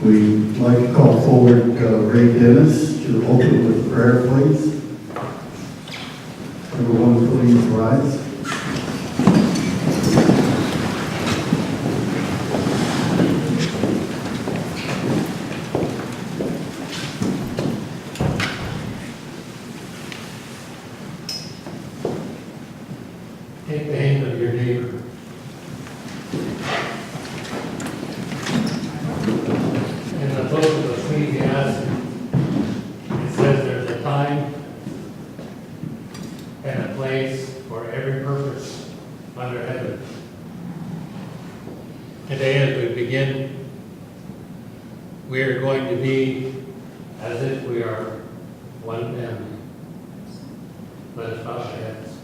We'd like to call forward Ray Dennis to open with prayer, please. Everyone, please rise. Take the hand of your neighbor. In the book of Ecclesiastes, it says there's a time and a place for every purpose under heaven. Today, as we begin, we are going to be as if we are one family. Let us bow our heads.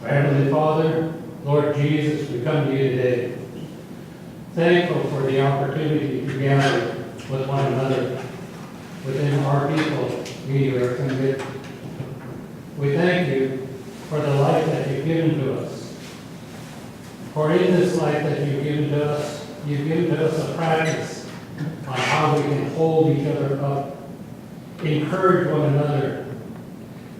Our Heavenly Father, Lord Jesus, we come to you today, thankful for the opportunity to gather with one another within our people, we are committed. We thank you for the life that you've given to us. For in this life that you've given to us a practice on how we can hold each other up, encourage one another,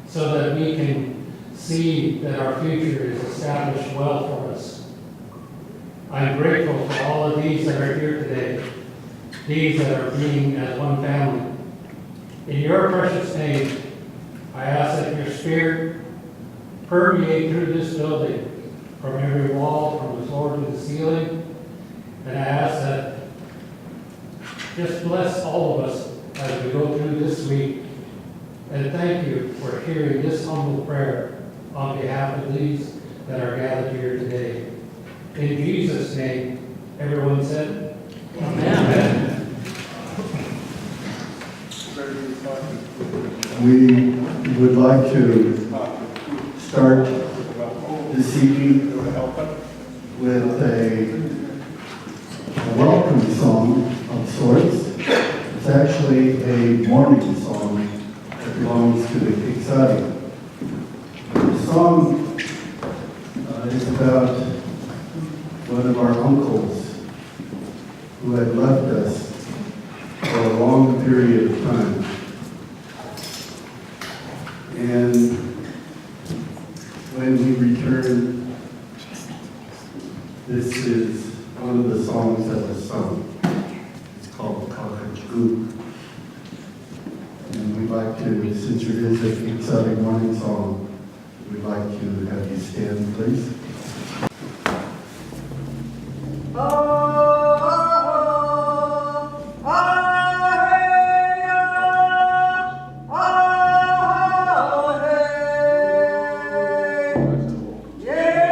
so that we can see that our future is established well for us. I'm grateful for all of these that are here today, these that are being as one family. In your precious name, I ask that your Spirit permeate through this building, from every wall, from the floor to the ceiling, and I ask that just bless all of us as we go through this week, and thank you for hearing this humble prayer on behalf of these that are gathered here today. In Jesus' name, everyone said, Amen. We would like to start this evening with a welcome song of sorts. It's actually a morning song that belongs to the Quixote. The song is about one of our uncles who had left us for a long period of time. And when he returned, this is one of the songs that was sung. It's called Kakachgook. And we'd like to, since it is a exciting morning song, we'd like to have you stand, please. Yeah.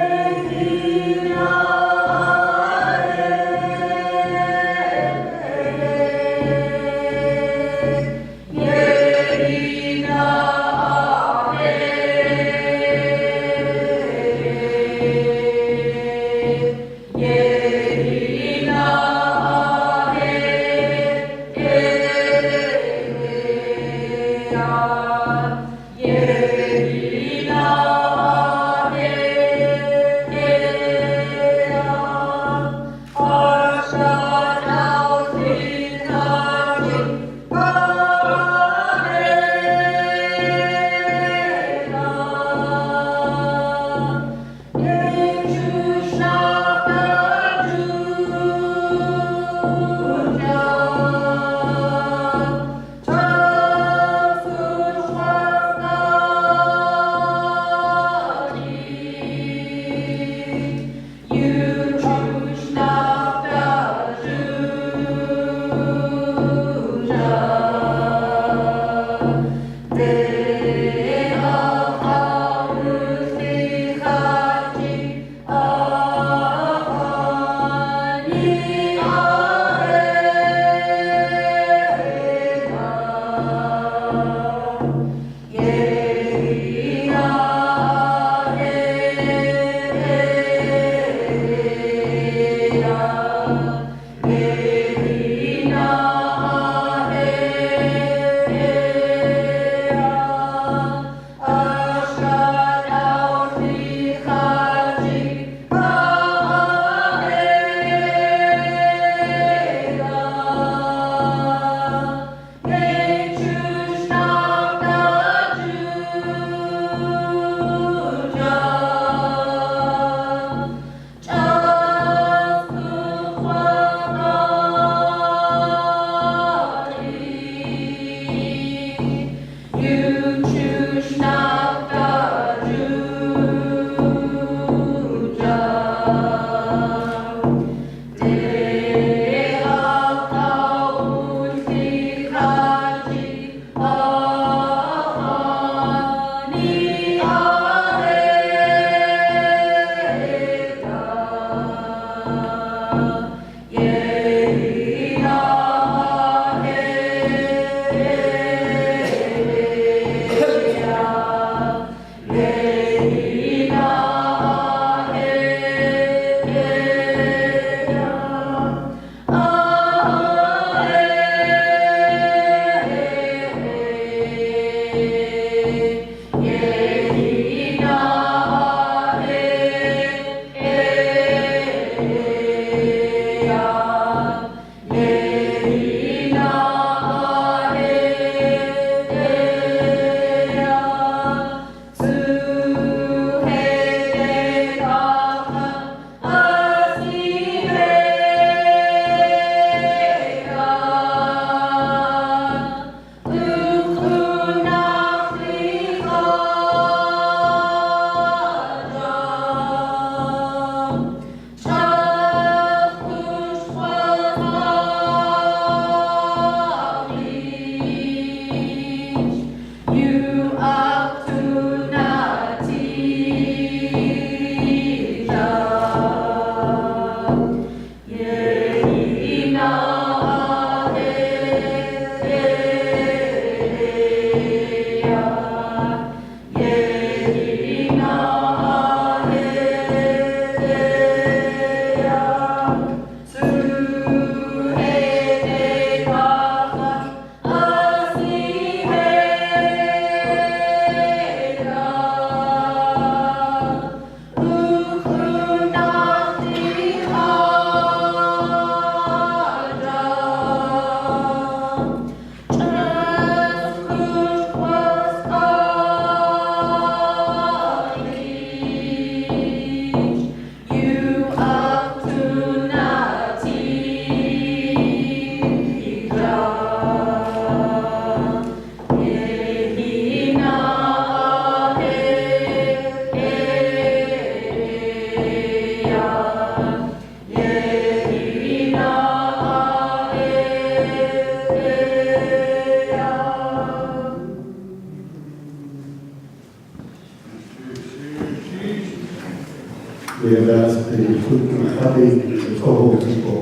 we have asked the the Toho people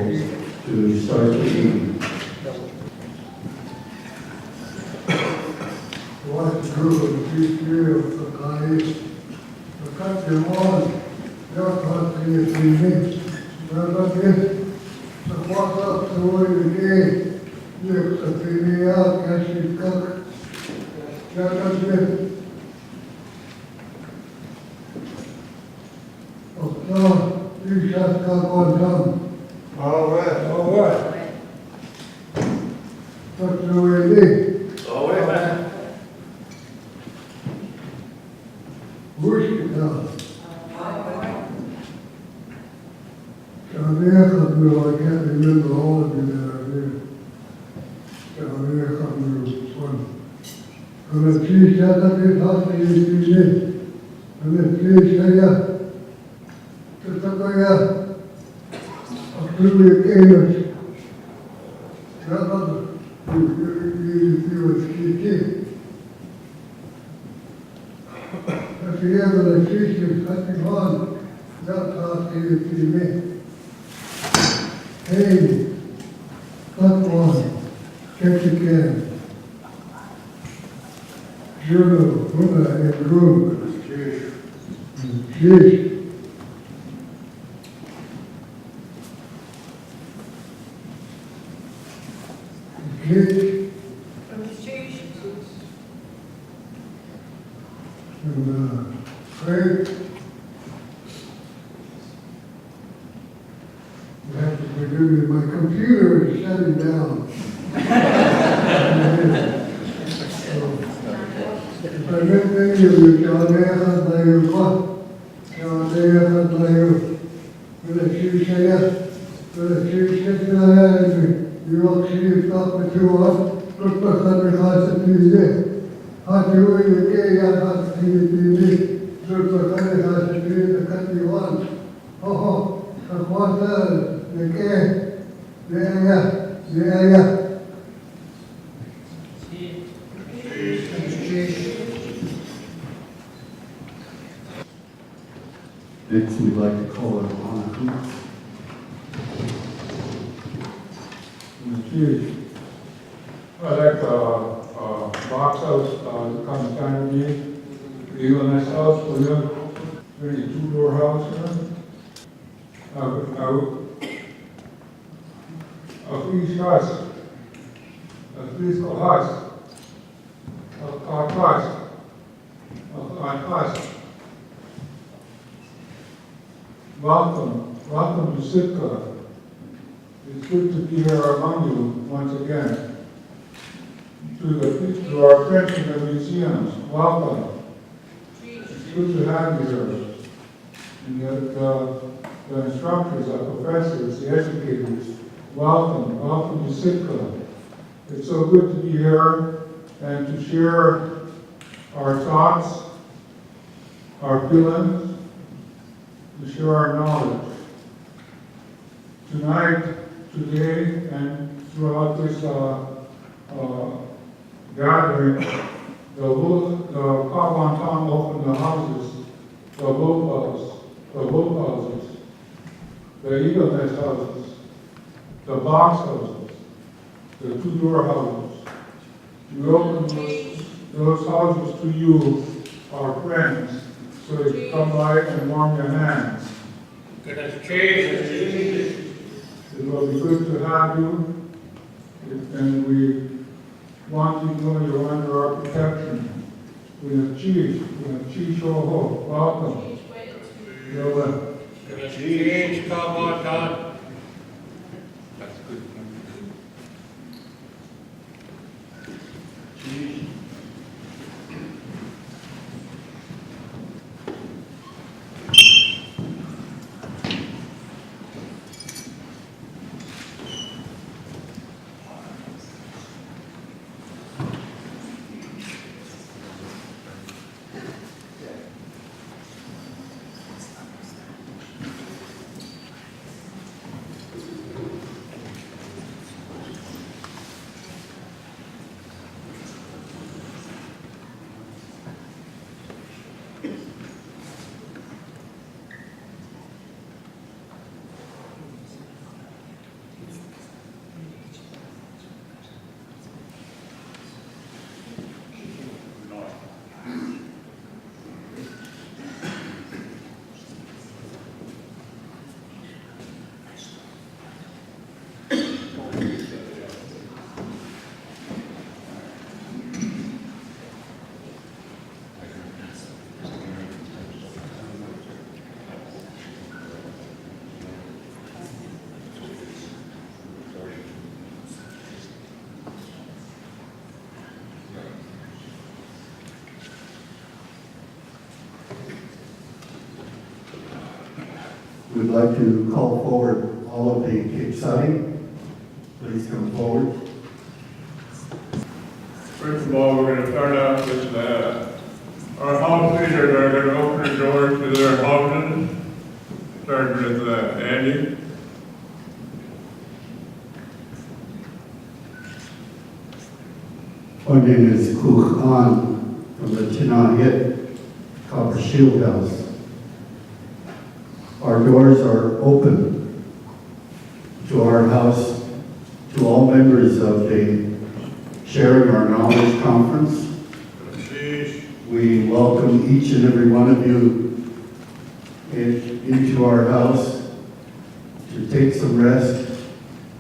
to start the meeting. What group of people for guys, the country one, your country is unique. But this, the walk up to where you gave, you have to be out, as you cook. That's it. Oh, no, you just got one done. All right. That's the way it is. Wish it done. I can't remember all of you that are here. When the tree shut up his house, he did. When the tree shut up, to somebody else, up to the cages. That was, you was key. At the end of the tree, she was cutting on, that's how she me. Hey, cut one, catch again. Zero, Buddha, and Guru. Sheesh. Kids. And Craig. You have to forgive me, my computer is shutting down. If I met any of you, John Ahern, by your what? John Ahern, by your, with a tree share, with a tree share, you all see stop with two on, look for something hard to do there. How do you get out to TV? Look for something hard to do the country one. Oh, the water, the care, the area. Next, we'd like to call it on. I'd like box house to come stand with me. The nice house for you. Very two-door house here. A free house. A free house. A house. A house. Welcome to Sitka. It's good to be here among you once again. To our friends in the museums, welcome. It's good to have you here. And the instructors, the professors, the educators, welcome to Sitka. It's so good to be here and to share our thoughts, our feelings, to share our knowledge. Tonight, today, and throughout this gathering, the Kawantan opened the houses, the wolf houses, the eagle nest houses, the box houses, the two-door houses. We open those houses to you, our friends, so that you come by and warm your hands. It will be good to have you, and we want you to know you're under our protection. We have Chief Shoho. Welcome. You're welcome. Change, come on, Don. That's good. We'd like to call forward all of the Kicksati. Please come forward. First of all, we're going to start out with our house leaders are going to open the doors to their houses, starting with Andy. My name is Kuch An from the Tinahit Copper Shield House. Our doors are open to our house, to all members of the Sharing Our Knowledge Conference. We welcome each and every one of you into our house to take some rest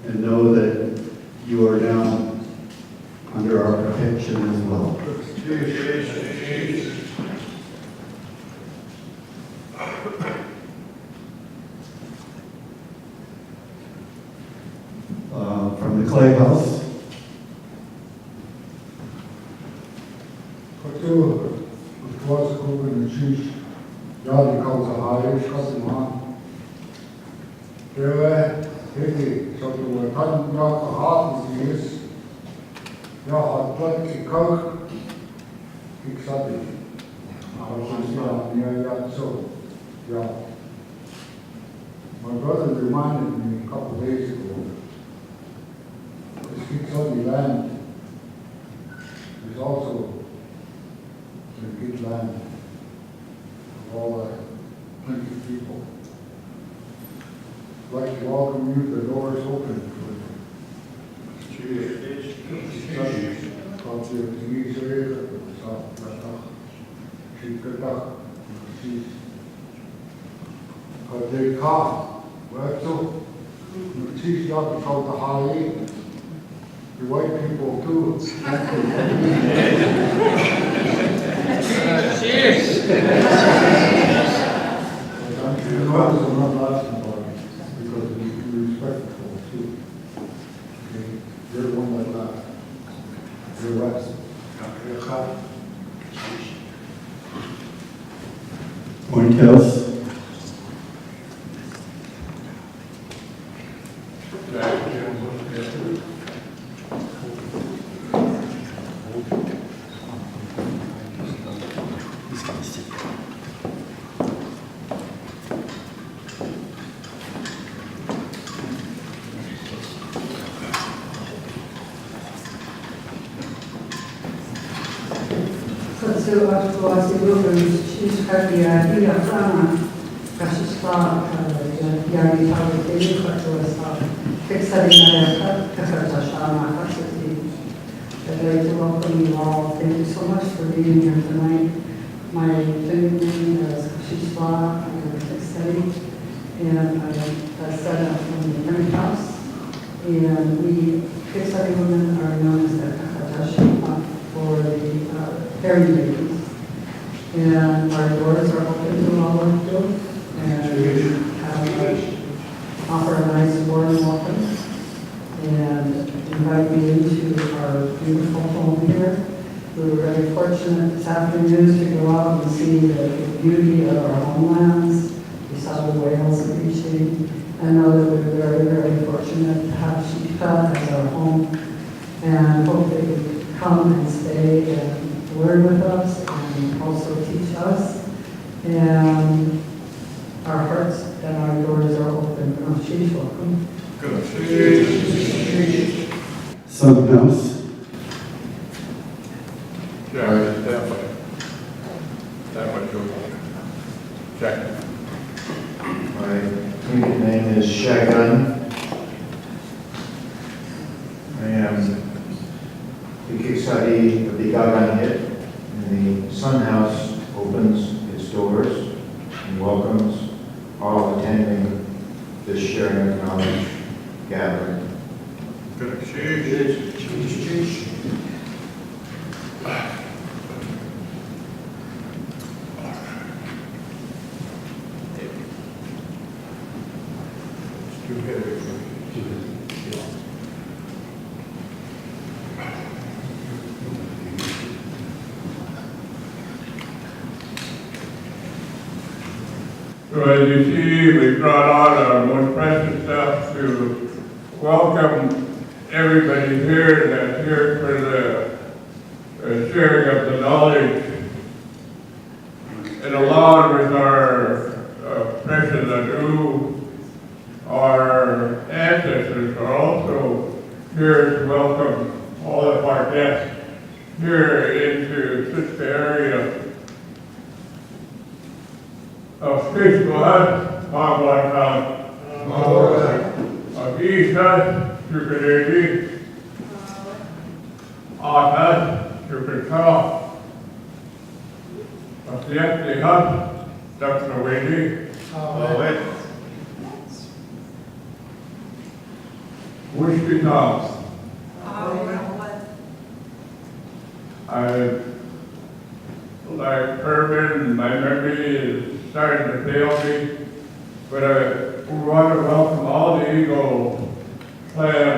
and know that you are now under our protection as well. From the Clay House, Het was ook in het juist. Ja, die kan ze halen, ik schat hem aan. Ik zat er een hand naar gehad, die is. Ja, had plek gekookt. Ik zat in. Ja, so. Yeah. My brother reminded me a couple of days ago, this Kicksati land is also a good land of all plenty of people. I'd like to welcome you, the door is open for they come, well, so, she's got to call the Holly, the white people too. Cheers! You notice I'm not laughing about it, because we're respectful too. Okay, you're the one that laughed. You're right. Point House, Să actuați lucruri și scăria dia frana ca și sta iar italiană de lucru ăsta fixarea ca așa ca să fie. I'd like to welcome you all. Thank you so much for being here tonight. My family is Kashishwa, study, and I set up from the Penny House. And we Kickstarter women are known as the Kakatashi for the fairy ladies. And our doors are open to all of you, and we offer a nice warm welcome and invite you into our beautiful home here. We were very fortunate this afternoon to go out and see the beauty of our homelands. We saw the whales appreciating. I know that we're very, very fortunate to have Shika as our home, and hope that you come and stay and learn with us and also teach us. And our hearts and our doors are open. She's welcome. Sun House, Yeah, that way, go. Check. My Indian name is Shagun. I am the Kicksati of the Gagan Hit, and the Sun House opens its doors and welcomes all attending this sharing of knowledge gathering. Good. Too heavy for me. So as you see, we brought out our most precious stuff to welcome everybody here that's here for the sharing of the knowledge. And along with our precious anew, our ancestors are also here to welcome all of our guests here into such the area of Fishblood, Pagwatan, of Isha, Chukanedi, Atas, Chukanka, of Siesti Hut, Daknawedi, Wishkitam. Like urban, my memory is starting to fail me, but I want to welcome all the Eagle clan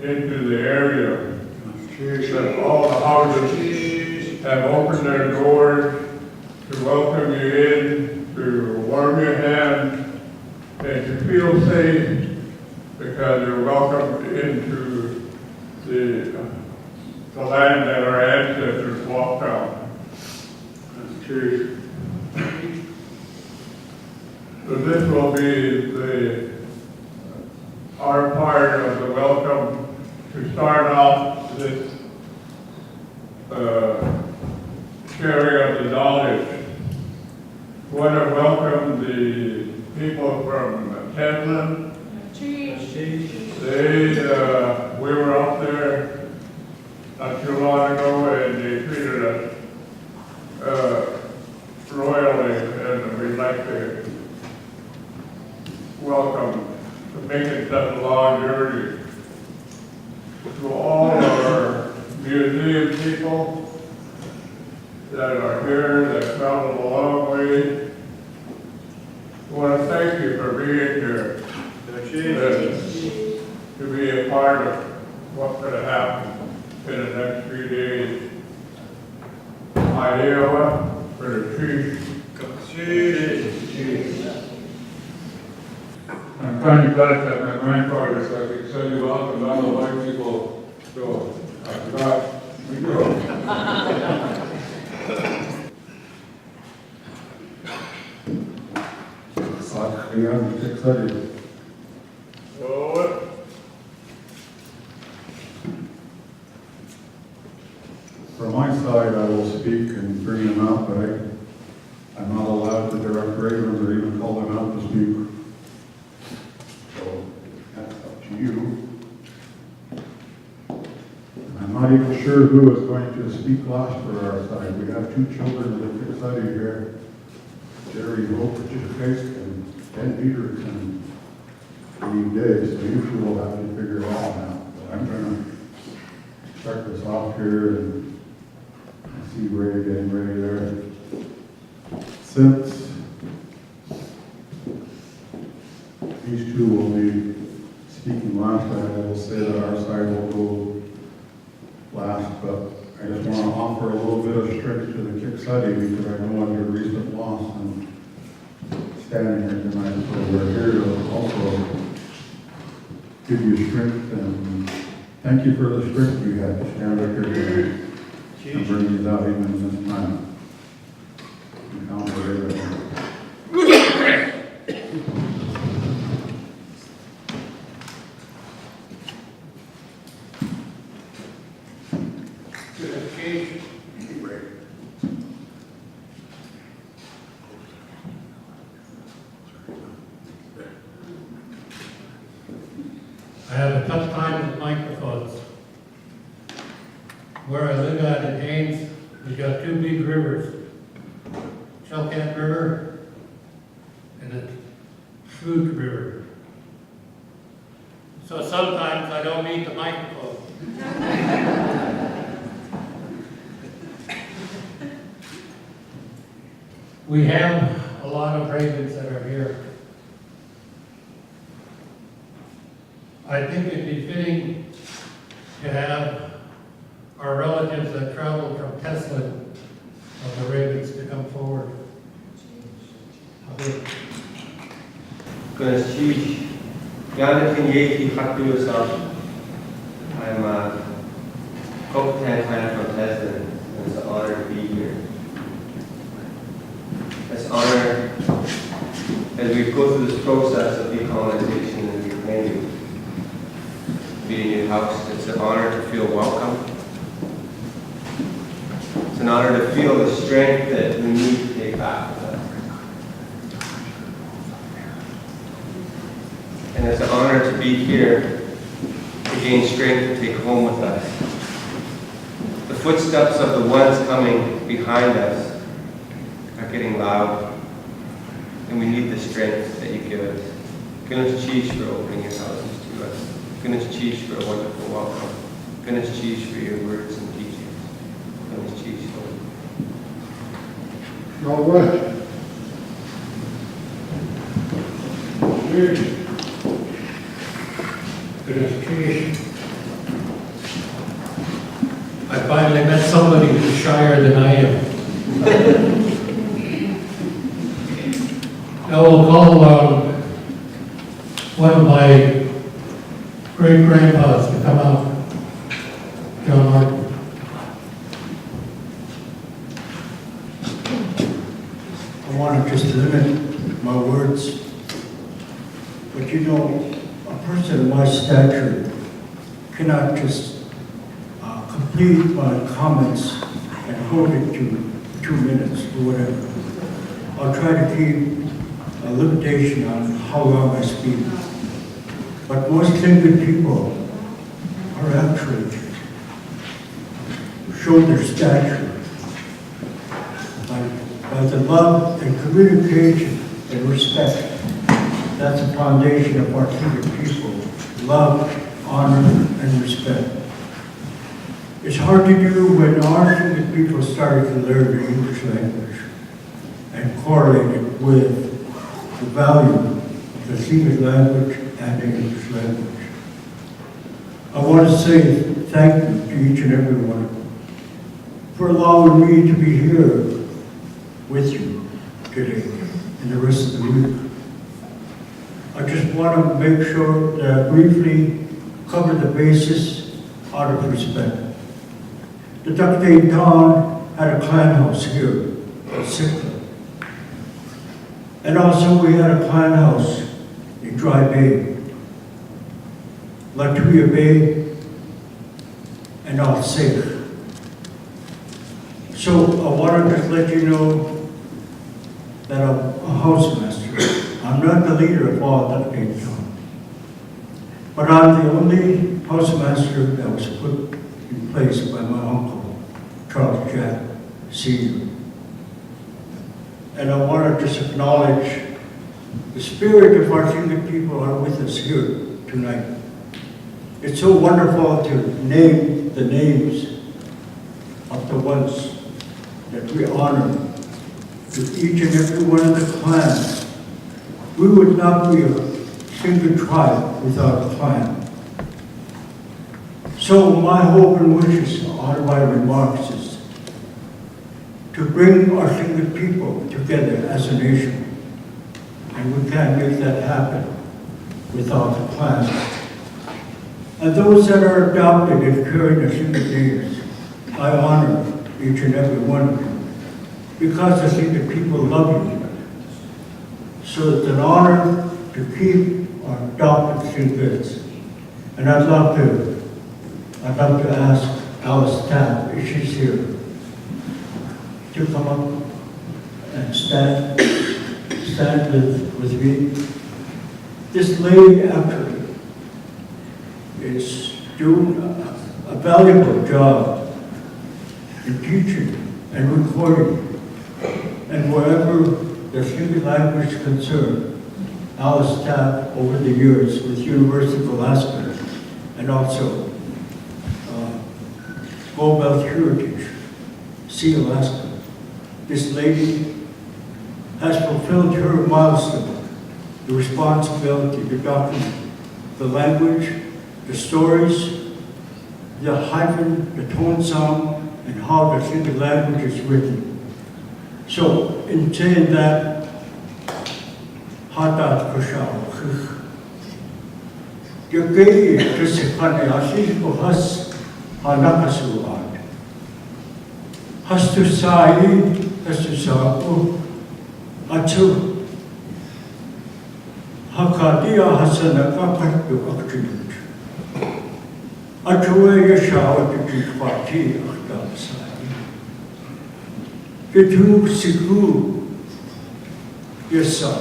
into the area. That all the houses have opened their doors to welcome you in, to warm your hands, and to feel safe because you're welcomed into the land that our ancestors walked on. So this will be our part of the welcome to start off this sharing of the knowledge. I want to welcome the people from Kentland. We were up there not too long ago and they treated us royally, and we'd like to welcome to making such a long journey to all our museum people that are here, that traveled a long way. I want to thank you for being here, to be a part of what's going to happen in the next few days. Iowa. For the chief. I'm kind of glad that my grandfather said, I could tell you welcome, all the white people go. I forgot, we go. I'm excited. From my side, I will speak and bring them out, but I'm not allowed to direct ravens or even call them out to speak. So that's up to you. I'm not even sure who is going to speak last for our side. We have two children that are excited here. Jerry Wolfrich and Ben Peterson. Steve Day, so usually we'll have to figure it all out. But I'm going to start this off here and see Ray getting ready there. Since these two will be speaking last, I will say that our side will go last, but I just want to offer a little bit of strength to the Kicksadi because I know under recent loss and standing here tonight, so we're here to also give you strength and thank you for the strength you had to stand up here tonight and bring these out even in this time. I have a tough time with microphones. Where I live at in Haines, we've got two big rivers, Shellcat River and the Food River. So sometimes I don't need the microphone. We have a lot of ravens that are here. I think it'd be fitting to have our relatives that traveled from Teslin of the ravens to come forward. I think Goodness, Chief. Yana Kenyeki Hatuasa. I'm a Kokotan clan from Tesden, and it's an honor to be here. It's an honor as we go through this process of decolonization and reclaiming, be in your house. It's an honor to feel welcome. It's an honor to feel the strength that we need to take back with us. And it's an honor to be here to gain strength to take home with us. The footsteps of the ones coming behind us are getting loud, and we need the strength that you give us. Goodness Chiefs for opening your houses to us. Goodness Chiefs for a wonderful welcome. Goodness Chiefs for your words and teachings. Goodness Chiefs for All right. Goodness Chief. I finally met somebody who's shyer than I am. I will call one of my great-grandpas to come out, John Martin. I want to just limit my words, but you know, a person of my stature cannot just complete my comments and hold it to 2 minutes or whatever. I'll try to keep a limitation on how long I speak. But most Tlingit people are actually show their stature by the love and communication and respect. That's the foundation of our Tlingit people. Love, honor, and respect. It's hard to do when our Tlingit people started to learn the English language and correlate it with the value of the Tlingit language and the English language. I want to say thank you to each and every one for allowing me to be here with you today and the rest of the week. I just want to make sure that I briefly cover the basis out of respect. The Duckday Dawn had a clan house here at Sitka. And also we had a clan house in Dry Bay, Latuya Bay, and Alsace. So I want to just let you know that I'm a housemaster. I'm not the leader of all Duckday Dawn, but I'm the only housemaster that was put in place by my uncle, Charles Jack Sr. And I want to just acknowledge the spirit of our Tlingit people are with us here tonight. It's so wonderful to name the names of the ones that we honor to each and every one of the clans. We would not be a Tlingit tribe without a clan. So my hope and wishes on my remarks is to bring our Tlingit people together as a nation. And we can't make that happen without the clan. And those that are adopted and carrying the Tlingit names, I honor each and every one of you because the Tlingit people love you. So it's an honor to keep our adopted Tlingits. And I'd love to ask Alice Tapp, if she's here, to come up and stand with me. This lady actually is doing a valuable job in teaching and recording. And wherever the Tlingit language is concerned, Alice Tapp over the years with University of Alaska and also Global Heritage, Sea Alaska. This lady has fulfilled her milestone, the responsibility to document the language, the stories, the hyphen, the tone sound, and how the Tlingit language is written. So, in saying that, hatat kushal. Yukei tusipani ashi has hanakasuad. Hastu sai, hastu saku, atu. Hakadia hasanaka partu aktinut. Atuwe yashawa tukipati akta sai. Kitu siku yasa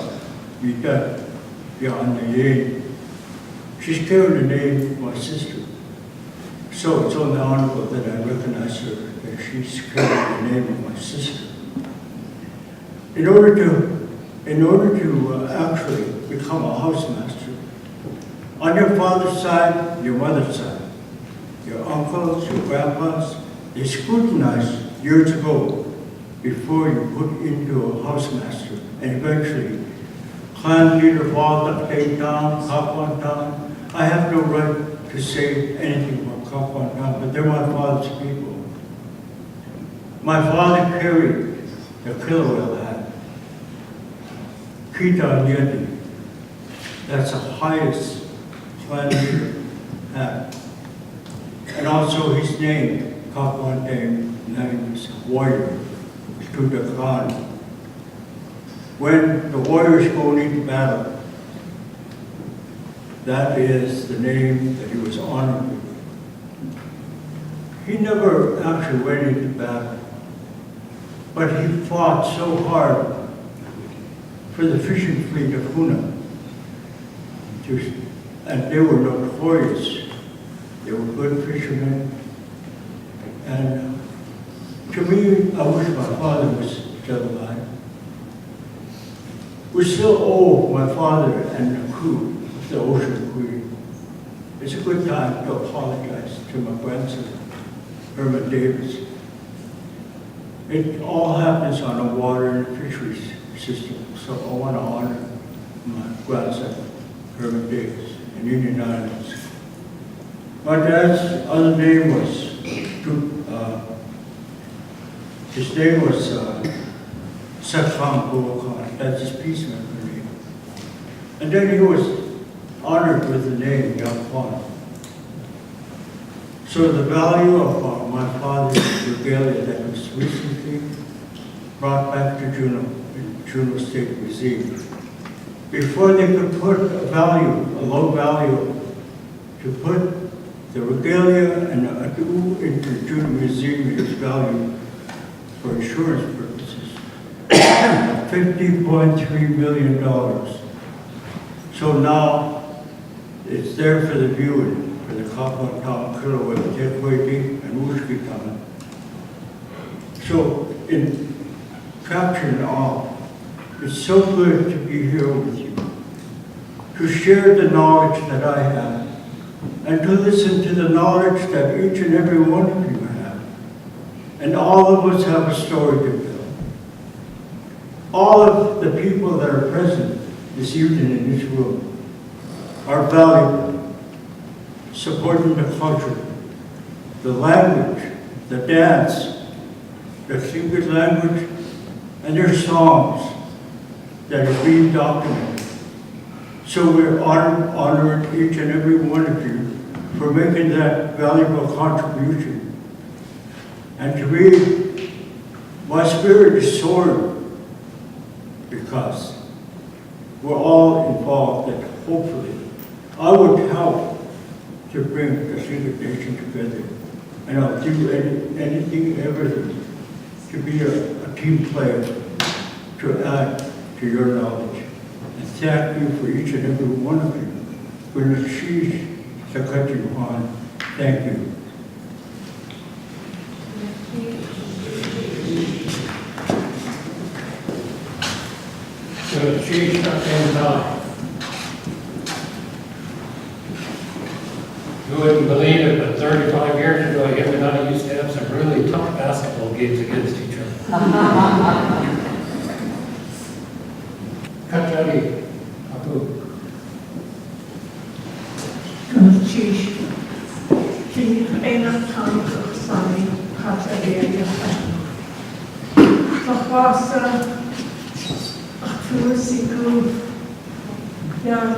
yita yanaye. She's carried the name of my sister. So it's only honorable that I recognize her, that she's carried the name of my sister. In order to actually become a housemaster, on your father's side, your mother's side, your uncles, your grandpas, they scrutinized years ago before you put into a housemaster, and eventually clan leader Walter came down, Kapwan down. I have no right to say anything about Kapwan down, but they're my father's people. My father carried the Kilowell hat, Kita Yeti. That's the highest clan leader hat. And also his name, Kapwan name is warrior to the clan. When the warriors go into battle, that is the name that he was honored with. He never actually went into battle, but he fought so hard for the fishing fleet of Huna. And they were notorious. They were good fishermen. And to me, I wish my father was still alive. We still owe my father and the crew of the Ocean Queen. It's a good time to apologize to my grandson, Herman Davis. It all happens on a water and fisheries system, so I want to honor my grandson, Herman Davis, in Union Islands. My dad's other name was, his name was Sakham Bulakan. That's his peacemaker name. And then he was honored with the name Yapon. So the value of my father's regalia that was recently brought back to Juneau State Museum. Before they could put a low value, to put the regalia and adu into the Juneau Museum is valued for insurance purposes, $50.3 million. So now it's there for the viewing, for the Kapwan Town, Kilowell, Tekweti, and Wushki Town. So in capturing all, it's so good to be here with you, to share the knowledge that I have, and to listen to the knowledge that each and every one of you have. And all of us have a story to tell. All of the people that are present this evening in this room are valuable, supporting the culture, the language, the dance, the Singlish language, and their songs that are being documented. So we're honoring each and every one of you for making that valuable contribution. And to me, my spirit is soaring because we're all involved, and hopefully I would help to bring the Single Nation together. And I'll do anything, everything to be a team player, to add to your knowledge. And thank you for each and every one of you. Thank you. So she struck in you wouldn't believe it, but 35 years ago, him and I used to have some really tough basketball games against each other. Kachari, Abu. Chief, enough time to sign Kachari. The Fossa, Tuasiku, I'm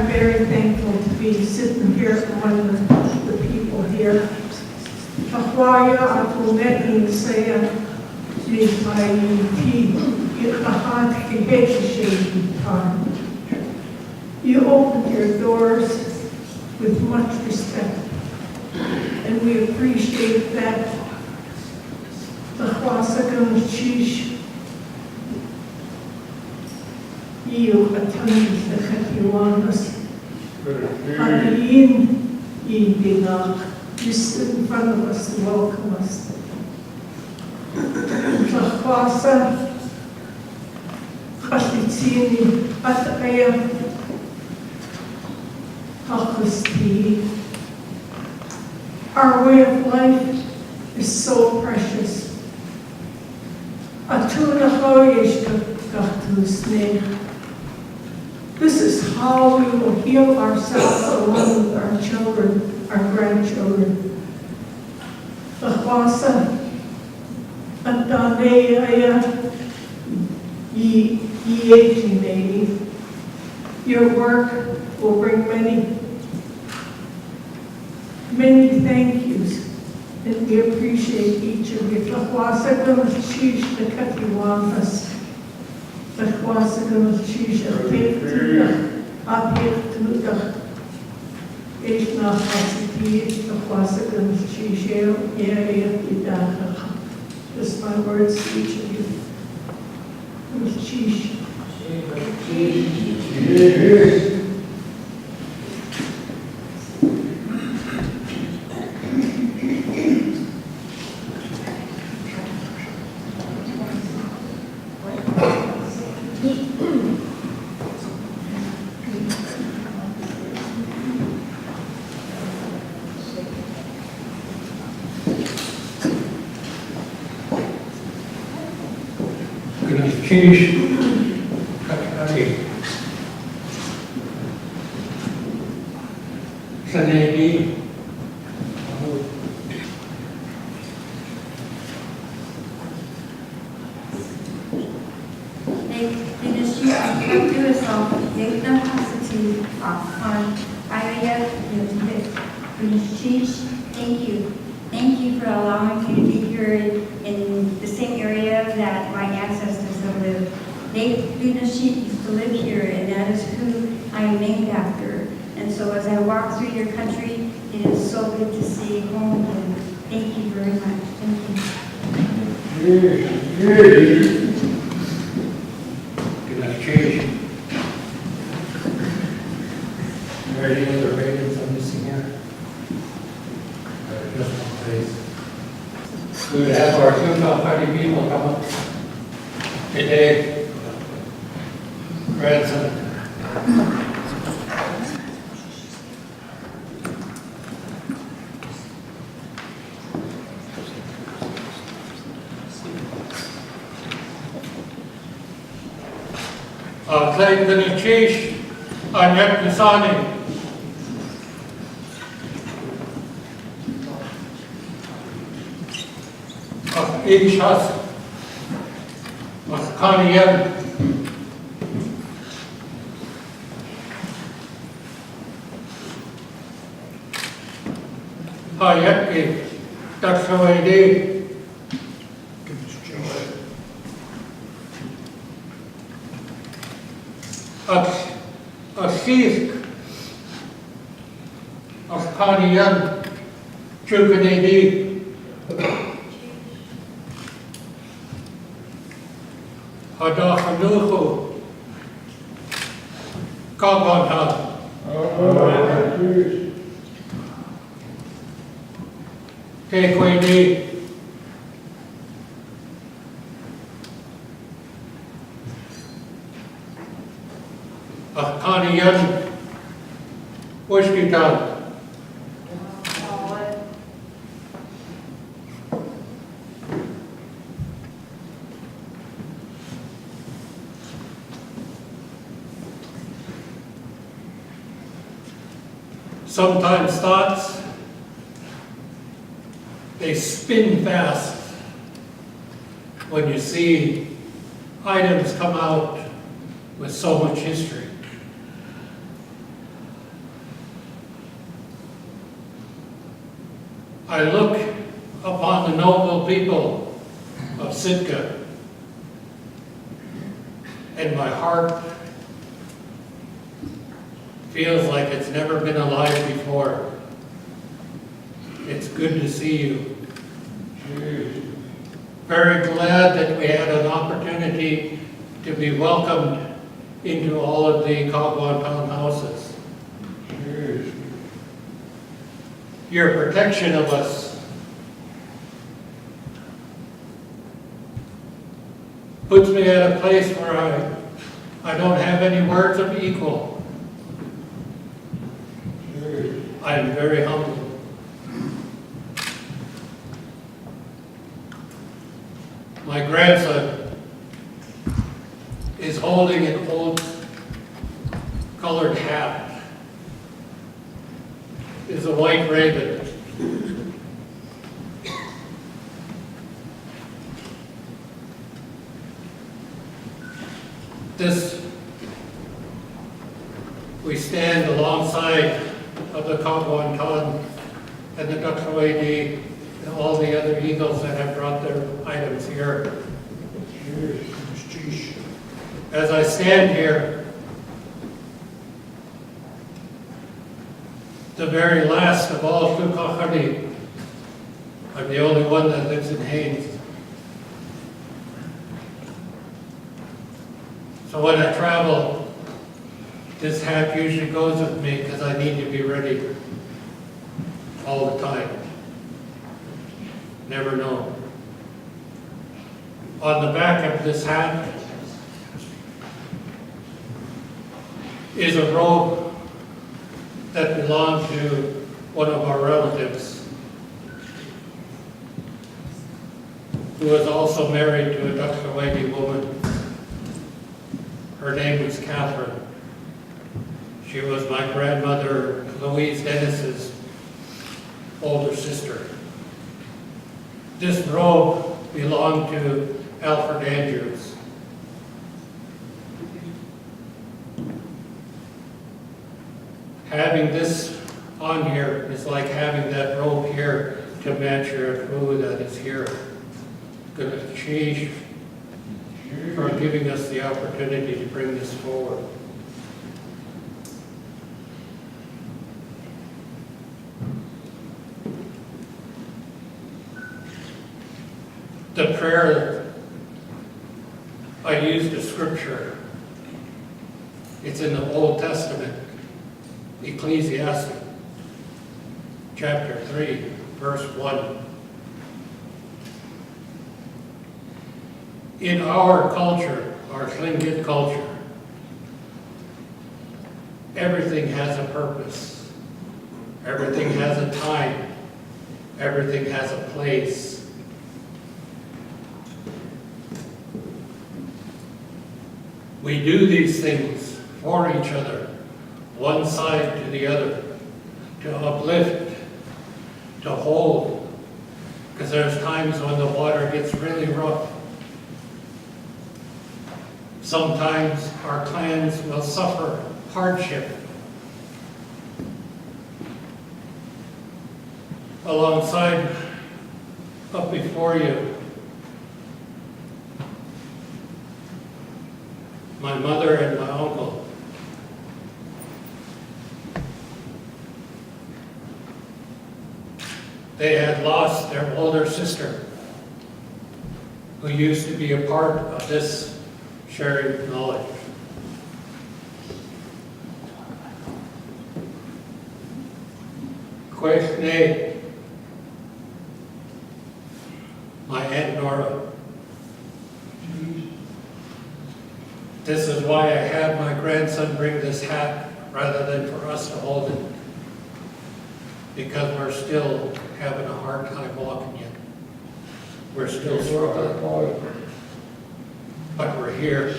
very thankful to be sitting here among the people here. Tahwaya atumein saya ni mai time. You opened your doors with much respect, and we appreciate that. Tahwasagam Chish you attend the Katiwanas. Hanayin Yindinak. You stood in front of us to welcome us. Tahwasa Khashitsini Ataya Hakusti. Our way of life is so precious. Atuna Hoyeshka Gahtusne. This is how we will heal ourselves along with our children, our grandchildren. Tahwasa Antaneya Yechimei. Your work will bring many thank yous, and we appreciate each of you. Tahwasagam Chish Nakatiwanas. Tahwasagam Chish Apirtuda. Ishna Hasiti, Tahwasagam Chish Yaya. Just my words to each of you. Chish. Chish Kakari Sanegi Thank you. Thank you for allowing me to be here in the same area that my ancestors have lived. They used to live here, and that is who I am named after. And so as I walk through your country, it is so good to see home again. Thank you very much. Thank you. Good night, Chish. Are there any other ratings I'm missing here? Just one place. We would have our 230 people come up today. Grandson. Claim the Chish, Anyat Nisani. Ishas, Kaniyan, Hayaki, Taksawadi, Asisk, Kaniyan, Chukanadi, Hadachanuchu, Kabanta, Tekwedi, Kaniyan, Wishkitan. Sometimes thoughts, they spin fast. when you see items come out with so much history. I look upon the noble people of Sitka, and my heart feels like it's never been alive before. It's good to see you. Very glad that we had an opportunity to be welcomed into all of the Kagwan houses. Your protection of us puts me at a place where I don't have any words of equal. I'm very humble. My grandson is holding an old colored hat. It's a white raven. We stand alongside of the Kagwan and the Duxaway and all the other eagles that have brought their items here. As I stand here, the very last of all Tukahani, I'm the only one that lives in Haines. So when I travel, this hat usually goes with me because I need to be ready all the time. Never know. On the back of this hat is a robe that belonged to one of our relatives who was also married to a Duxaway woman. Her name was Catherine. She was my grandmother, Louise Dennis's older sister. This robe belonged to Alfred Andrews. Having this on here is like having that robe here to match your crew that is here. Good to Chief for giving us the opportunity to bring this forward. The prayer, I used a scripture. It's in the Old Testament, Ecclesiastes, chapter 3, verse 1. In our culture, our Tlingit culture, everything has a purpose. Everything has a time. Everything has a place. We do these things for each other, one side to the other, to uplift, to hold, because there's times when the water gets really rough. Sometimes our clans will suffer hardship. Alongside, up before you, my mother and my uncle. They had lost their older sister, who used to be a part of this sharing knowledge. Kwekne, my Aunt Nora. This is why I had my grandson bring this hat rather than for us to hold it. Because we're still having a hard time walking yet. We're still struggling. But we're here.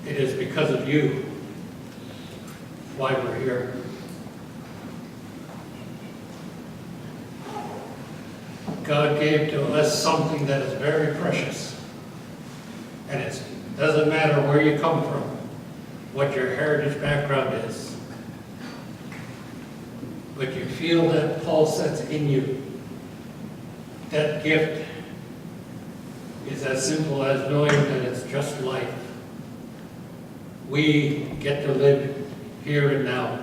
It is because of you why we're here. God gave to us something that is very precious. And it doesn't matter where you come from, what your heritage background is. But you feel that pulse that's in you. That gift is as simple as knowing that it's just life. We get to live here and now.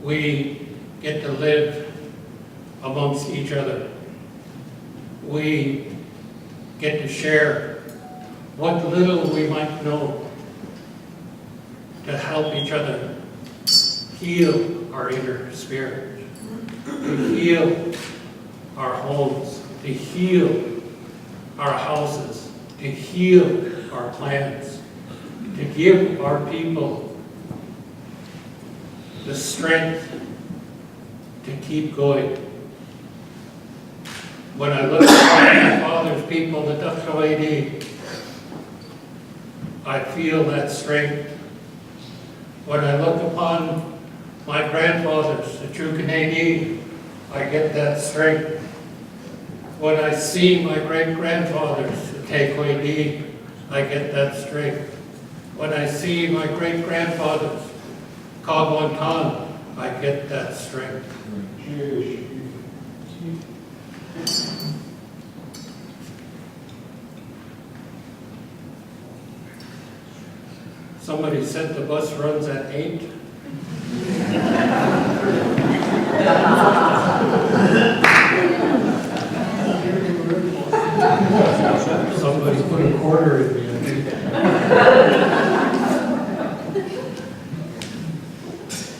We get to live amongst each other. We get to share what little we might know to help each other heal our inner spirit, to heal our homes, to heal our houses, to heal our plans, to give our people the strength to keep going. When I look at my father's people, the Dachshawadi, I feel that strength. When I look upon my grandfathers, the Chukanadi, I get that strength. When I see my great-grandfathers, the Tekwadi, I get that strength. When I see my great-grandfathers, Kagwantan, I get that strength. Somebody said the bus runs at 8. Somebody put a quarter in me.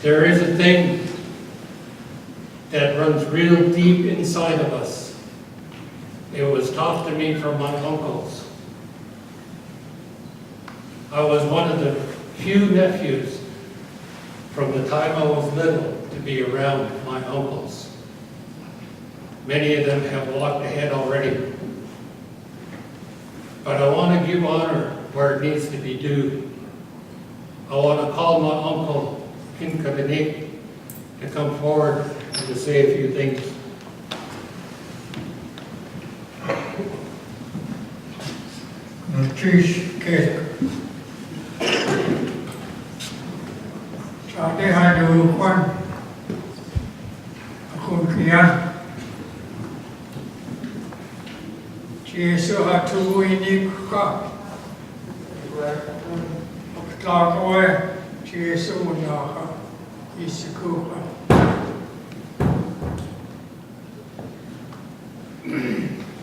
There is a thing that runs real deep inside of us. It was taught to me from my uncles. I was one of the few nephews from the time I was little to be around my uncles. Many of them have walked ahead already. But I want to give honor where it needs to be due. I want to call my uncle, Kinkabanik, to come forward and to say a few things. Chish Kek. Chade Hadu Kwan. Akun Kian. Jesu Hatu Inik Ka. Oktakawe. Jesu Unaka. Isikuka.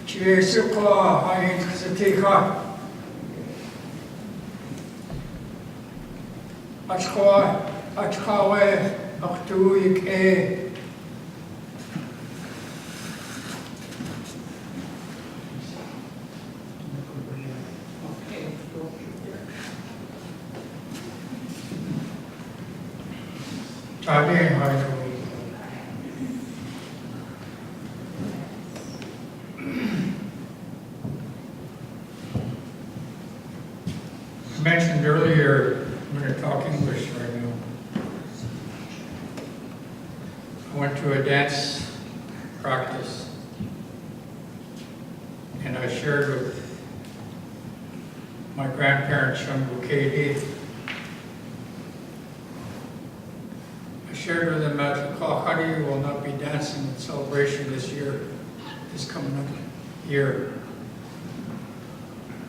Jesu Ka Hain Satika. Achkawe, Achtuik E. Chade Haidu. Mentioned earlier, I'm going to talk English right now. I went to a dance practice and I shared with my grandparents from KD. I shared with them that the Kalahari will not be dancing in celebration this year, this coming up year.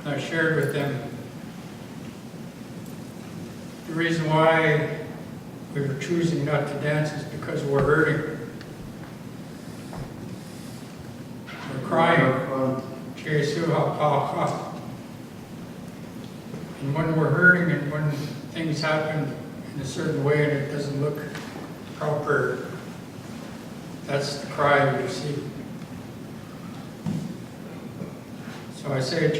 And I shared with them the reason why we were choosing not to dance is because we're hurting. We're crying. And when we're hurting and when things happen in a certain way and it doesn't look proper, that's the cry we see. So I say,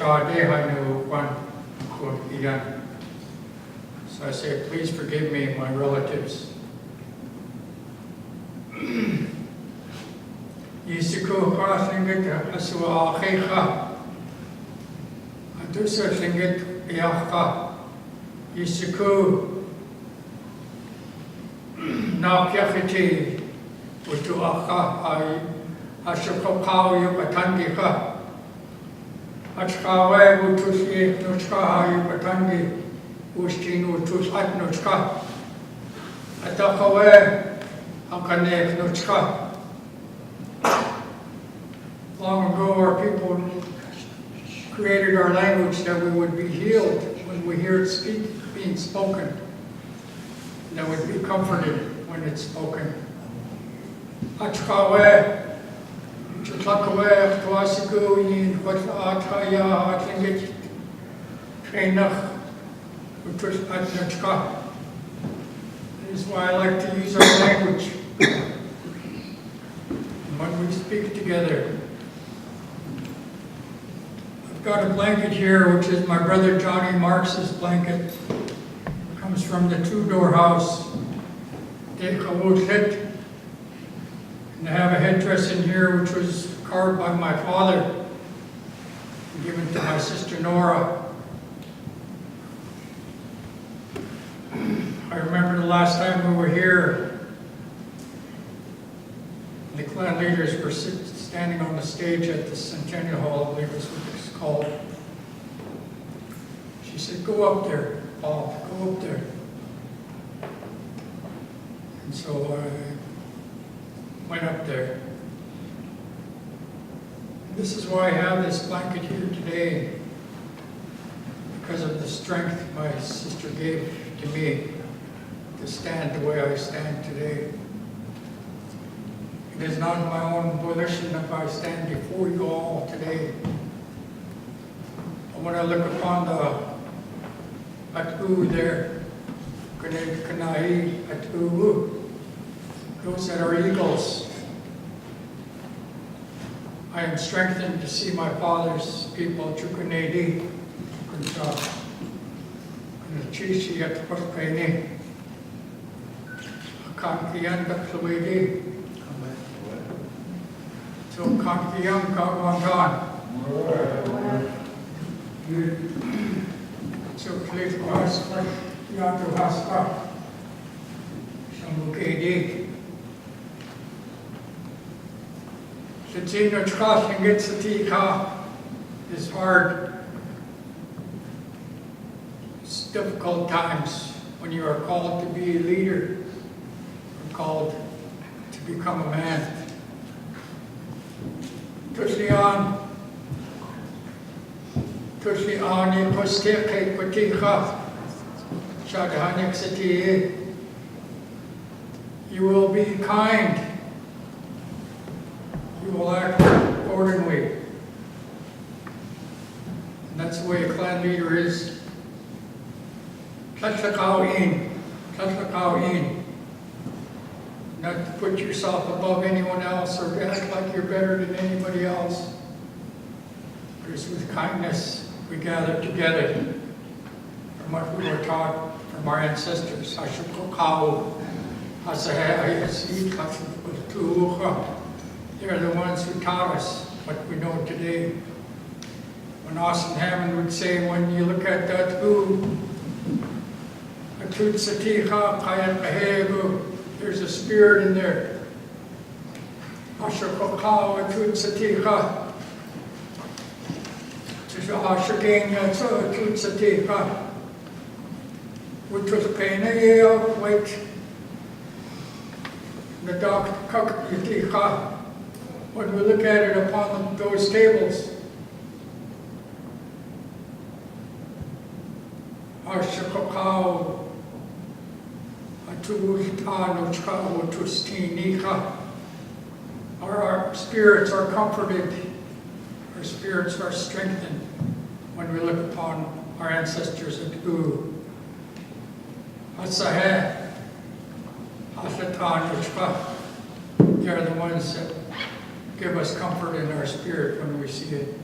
so I say, please forgive me, my relatives. Yisiku Krasingit Asua Achicha. Adusa Singit Yachka. Yisiku Nakyachiti Utuacha Ashokokao Yukatangi, Achkawe Utus Nuchka Yukatangi, Ustin Utus Atnuchka, Atakawe Akanek Nuchka. Long ago, our people created our language that we would be healed when we hear it being spoken, that would be comforted when it's spoken. Achkawe. Chutlakawe, Tuasiku, Yin, Ataya, Atlingit, Trainach, Utus Atnachka. This is why I like to use our language when we speak together. I've got a blanket here, which is my brother Johnny Marks's blanket. It comes from the two-door house. And I have a headdress in here which was carved by my father and given to my sister Nora. I remember the last time we were here, the clan leaders were standing on the stage at the Centennial Hall, I believe that's what it's called. She said, "Go up there, Paul, go up there." And so I went up there. This is why I have this blanket here today, because of the strength my sister gave to me to stand the way I stand today. It is not my own volition if I stand before you all today. And when I look upon the Atu there, Kanai Atu, those that are eagles, I am strengthened to see my father's people, Chukunedi, Chishi at Purpeni, Kankianda Kluidi, so Kankiam Kawangan, so Klitwas, Yatu Haska, Shamukedi. Tina crossing gets the tika is hard. It's difficult times when you are called to be a leader, or called to become a man. Tuslian Pusteke Patika Shadahanik Sati. You will be kind. You will act accordingly. And that's the way a clan leader is. Tatlakawin. Not to put yourself above anyone else or act like you're better than anybody else. But it's with kindness we gather together from what we were taught from our ancestors. They're the ones who taught us what we know today. When Austin Hammond would say, when you look at that there's a spirit in there. Which was a pain a year, wait. The dark cock, when we look at it upon those tables, our shakokao, our spirits are comforted, our spirits are strengthened when we look upon our ancestors at U. Asaheh. They are the ones that give us comfort in our spirit when we see it.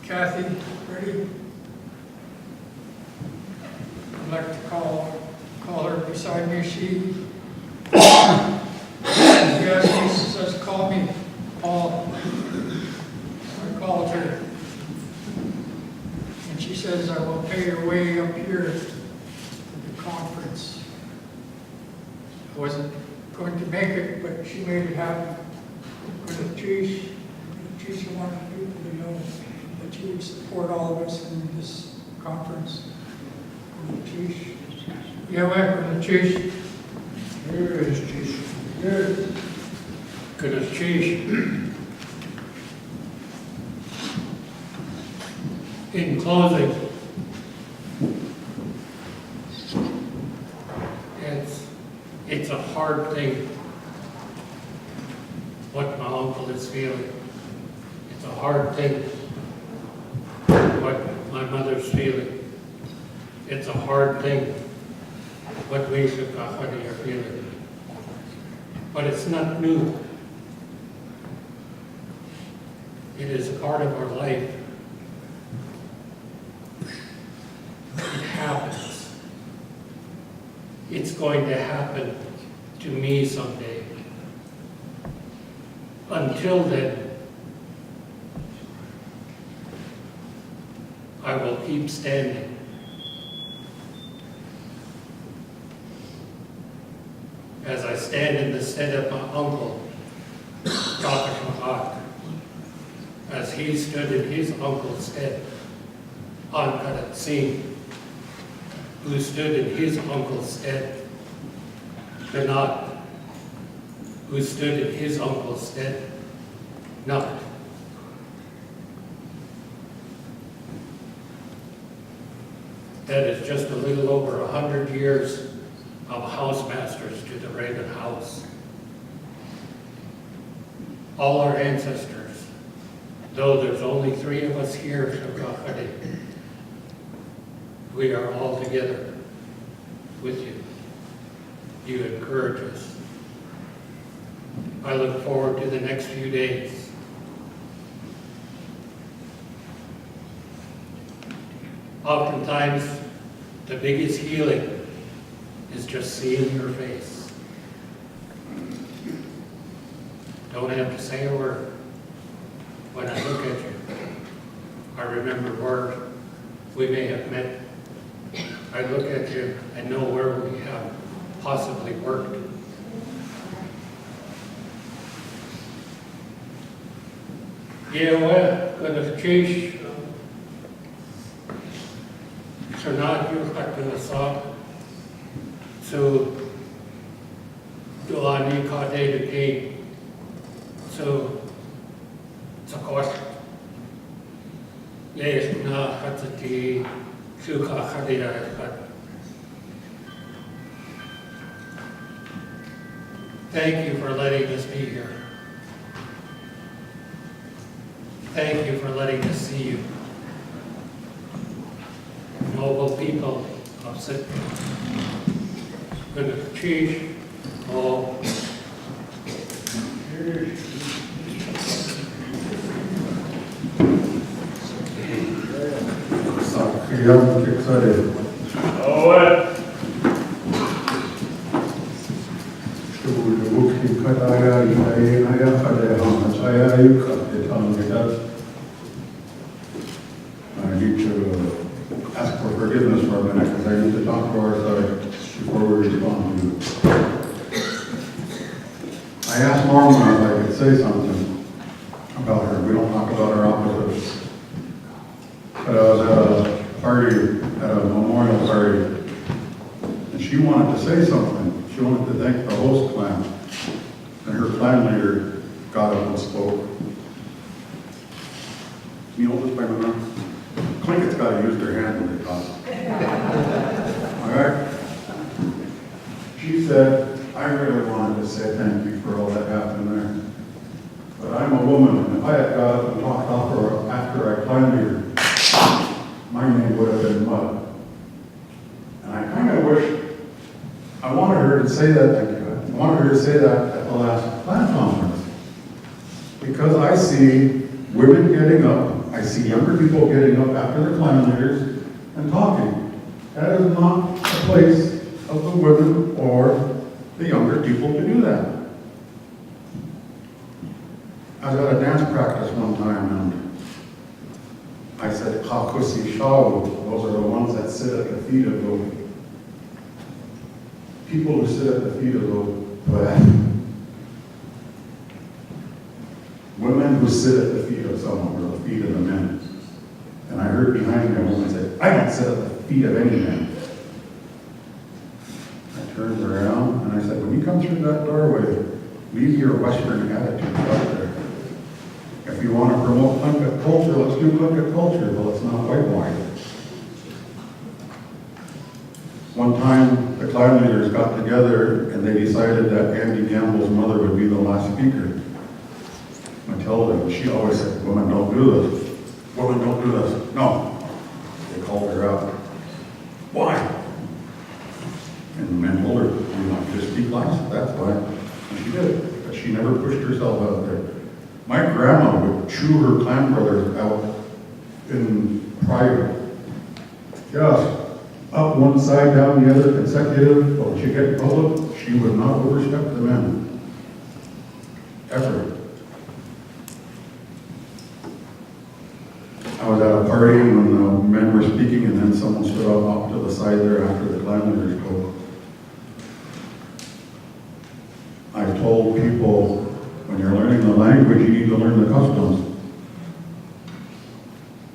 Kathy, ready? I'd like to call her beside me. She asked me, she says, "Call me, Paul." I called her. And she says, "I will pay your way up here to the conference." wasn't going to make it, but she made it happen. For the chief, she wanted people to know that she would support all of us in this conference. For the chief. Yeah, well, for the chief. Here is chief. Here. Good chief. In closing, it's a hard thing what my uncle is feeling. It's a hard thing what my mother's feeling. It's a hard thing what we Shukahani are feeling. But it's not new. It is a part of our life. It happens. It's going to happen to me someday. Until then, I will keep standing. As I stand in the stead of my uncle, Dr. Mahat, as he stood in his uncle's stead, on Karat Singh, who stood in his uncle's stead, Bernard, who stood in his uncle's stead, not. That is just a little over 100 years of housemasters to the Raven House. All our ancestors, though there's only 3 of us here, Shukahani, we are all together with you. You encourage us. I look forward to the next few days. Oftentimes, the biggest healing is just seeing your face. Don't have to say a word. When I look at you, I remember where we may have met. I look at you and know where we have possibly worked. Yeah, well, gonna change. So now you have to SOK. So do I need to data key? So it's a question. Yes, na hatati suka khadira. Thank you for letting us be here. Thank you for letting us see you. Noble people of Sydney. Good to chief. Oh. Kıyam Keksare. Owe. Shubukhi Kadaya Yaya Kadeha Chaya Yuka Etangidat. I need to ask for forgiveness for a minute because I need to talk to our side before we respond to you. I asked Norma if I could say something about her. We don't talk about our opposites. But I was at a party, at a memorial party, and she wanted to say something. She wanted to thank the host clan. And her clan leader got up and spoke. Can you hold this by my mouth? Clinkett's got to use their hand when they talk. All right? She said, I really wanted to say thank you for all that happened there. But I'm a woman, and if I had got up and talked off her after I climbed here, my name would have been Mud. And I kind of wish, I wanted her to say that, thank you. I wanted her to say that at the last clan conference. Because I see women getting up, I see younger people getting up after their clan leaders and talking. That is not a place of the women or the younger people to do that. I was at a dance practice one time and I said, Kakusi Shawu, those are the ones that sit at the feet of the people who sit at the feet of those, women who sit at the feet of someone, or the feet of the men. And I heard behind me a woman say, I don't sit at the feet of any man. I turned around and I said, when you come through that doorway, leave your Western attitude out there. If you want to promote Tlingit culture, let's do Tlingit culture, but let's not whitewash it. One time, the clan leaders got together and they decided that Andy Gamble's mother would be the last speaker. I told them, she always said, women don't do this. Women don't do this. No. They called her out. Why? And the men told her, you want to just speak last, that's why. And she did, but she never pushed herself out there. My grandma would chew her clan brothers out in private. Just up one side, down the other, consecutive, but when she get in public, she would not overstep the men. Ever. I was at a party when the men were speaking, and then someone stood up off to the side there after the clan leaders spoke. I've told people, when you're learning the language, you need to learn the customs.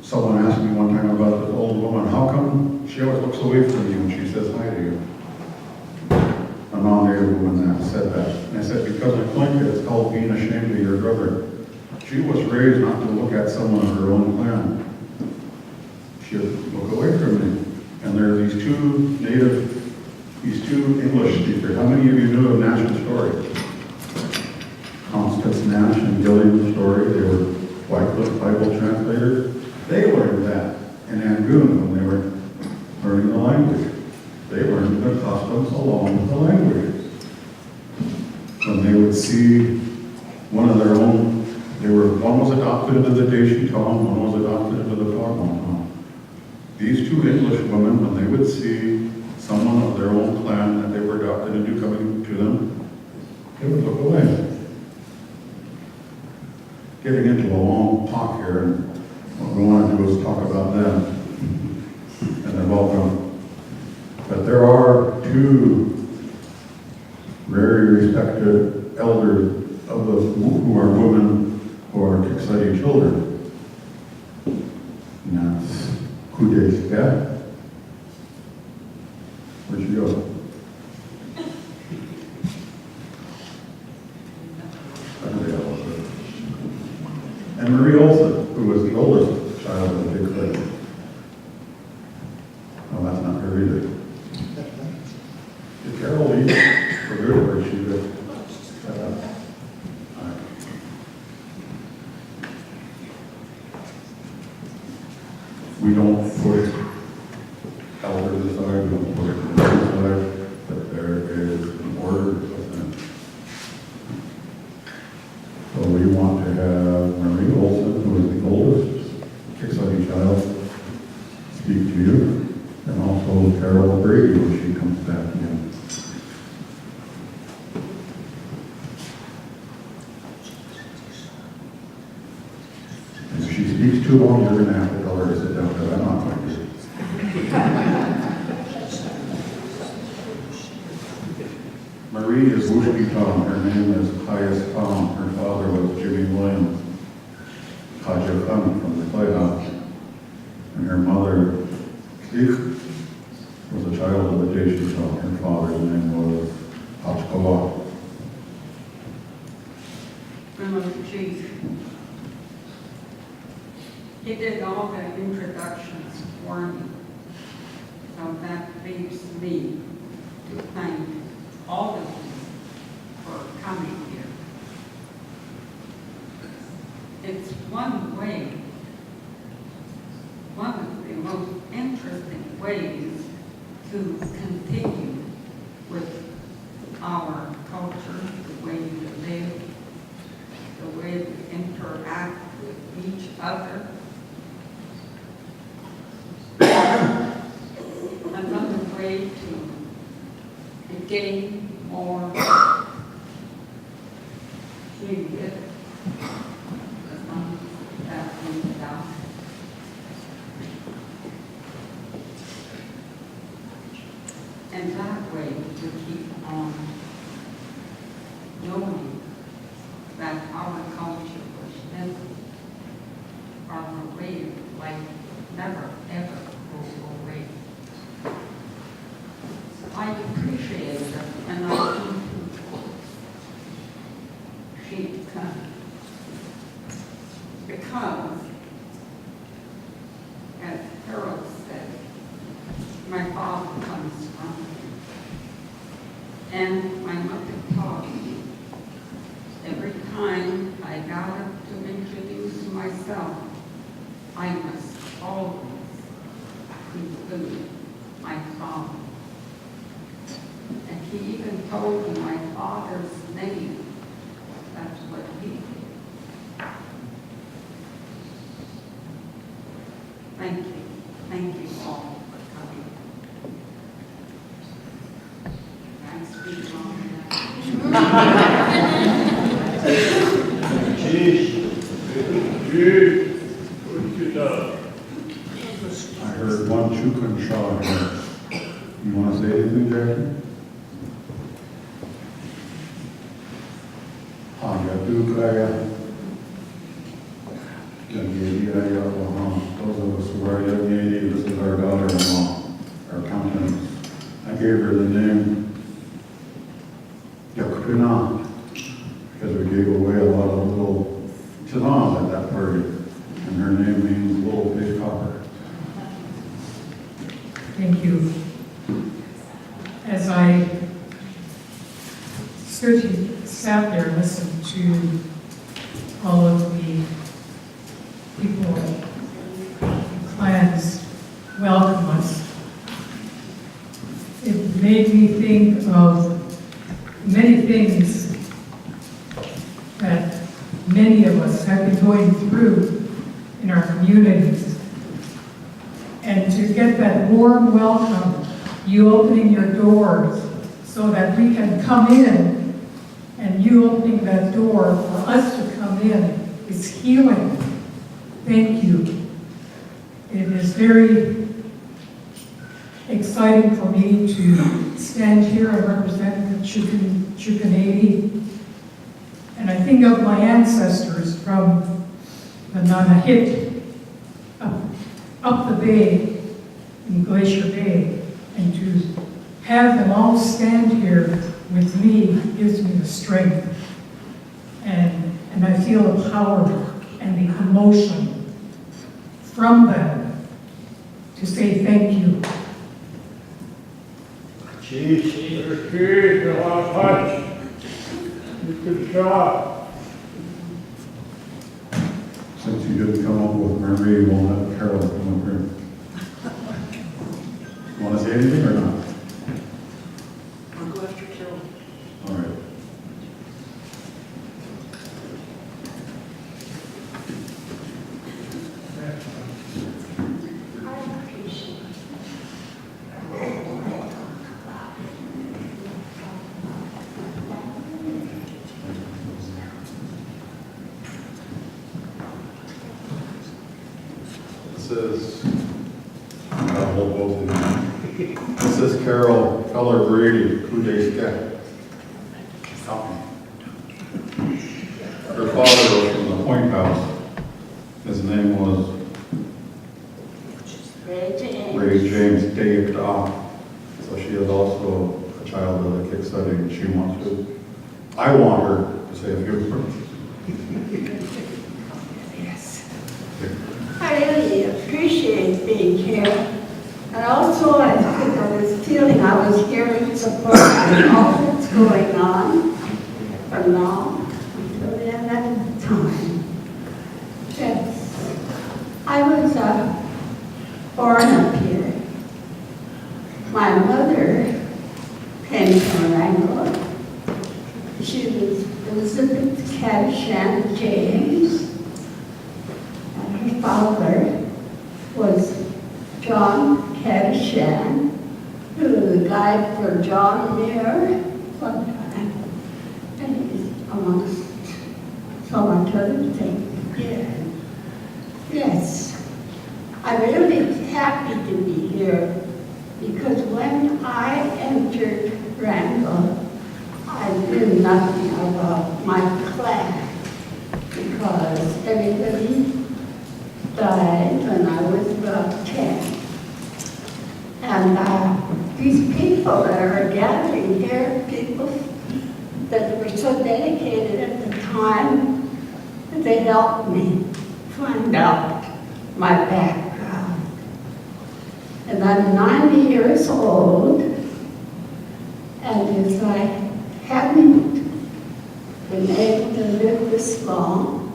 Someone asked me one time about this old woman, how come she always looks away from you when she says hi to you? A non-native woman that said that. And I said, because in Tlingit, it's called being ashamed of your brother. She was raised not to look at someone of her own clan. She would look away from me. And there are these two English speakers. How many of you knew of Nash's story? Constance Nash and Gilliam Story, they were Wycliffe Bible translators. They learned that in Angoon when they were learning the language. They learned the customs along with the language. When they would see one of their own, one was adopted into the Deshi Tom, one was adopted into the Togwon Tom. These two English women, when they would see someone of their own clan that they were adopted into coming to them, they would look away. Getting into a long talk here, and what we want to do is talk about them and then welcome. But there are two very respected elders who are women who are Kiksadi children. And that's Kude's dad. Where'd you go? And Marie Olson, who was the oldest child of the Big Lake. No, that's not her either. Did Carol leave for good, or is she just shut up? All right. We don't put elders aside, we don't put it aside, but there is an order of them. So we want to have Marie Olson, who is the oldest Kiksadi child, speak to you, and also Carol Brady when she comes back in. And if she speaks too long, you're going to have to tell her to sit down, because I'm not going to. Marie is Wushki Tom. Her name is Pius Tom. Her father was Jimmy Williams, Kaja Khan from the Playhouse. And her mother, Steve, was a child of the Deshi Tom. Her father's name was Hachkawa. Remember Chief. He did all the introductions for me. So that leaves me to thank all of you for coming here. It's one way, one of the most interesting ways to continue with our culture, the way we live, the way we interact with each other. Another way to gain more period that we've done. And that way, to keep on knowing that our culture was never, our way of life never, ever go away. I appreciate it, and I think she because, as Harold said, my father comes from here, and my mother taught me every time I got up to introduce myself, I must always include my father. And he even told me my father's name. That's what he did. Thank you. Thank you all for coming. I speak long I heard one Chukan Shaw here. You want to say anything, Jackie? Those of us who are young, this is our daughter-in-law, our countenance. I gave her the name Yakrina because we gave away a lot of little chinans at that party, and her name means little big copper. Thank you. As I sat there and listened to all of the people, clans welcome us, it made me think of many things that many of us have been going through in our communities. And to get that warm welcome, you opening your doors so that we can come in, and you opening that door for us to come in, is healing. Thank you. It is very exciting for me to stand here and represent the Chukanady. And I think of my ancestors from the Nanahit up the bay, in Glacier Bay, and to have them all stand here with me gives me the strength. And I feel the power and the emotion from them to say thank you. Cheese, a lot of punch. You can shop. Since you didn't come up with Marie, we'll have Carol come up here. You want to say anything or not? I'll go after Carol. All right. This is Carol Feller Brady, Kudaiska. Her father was from the Point House. His name was Ray James Dayakta. So she is also a child of the Kickstarting, and she wants to. I want her to say a few words. I really appreciate being here. And also, I think I was feeling I was here to support all that's going on from now until the end of time. Yes. I was born up here. My mother came from Wrangell. She was Elizabeth Cadishan James. And her father was John Cadishan, who was a guide for John Muir sometime. And he's amongst so much other things. Yeah. Yes. I'm really happy to be here because when I entered Randall, I knew nothing about my clan because everybody died when I was about 10. And these people that are gathering here, people that were so dedicated at the time, they helped me find out my background. And I'm 90 years old, and if I hadn't been able to live this long,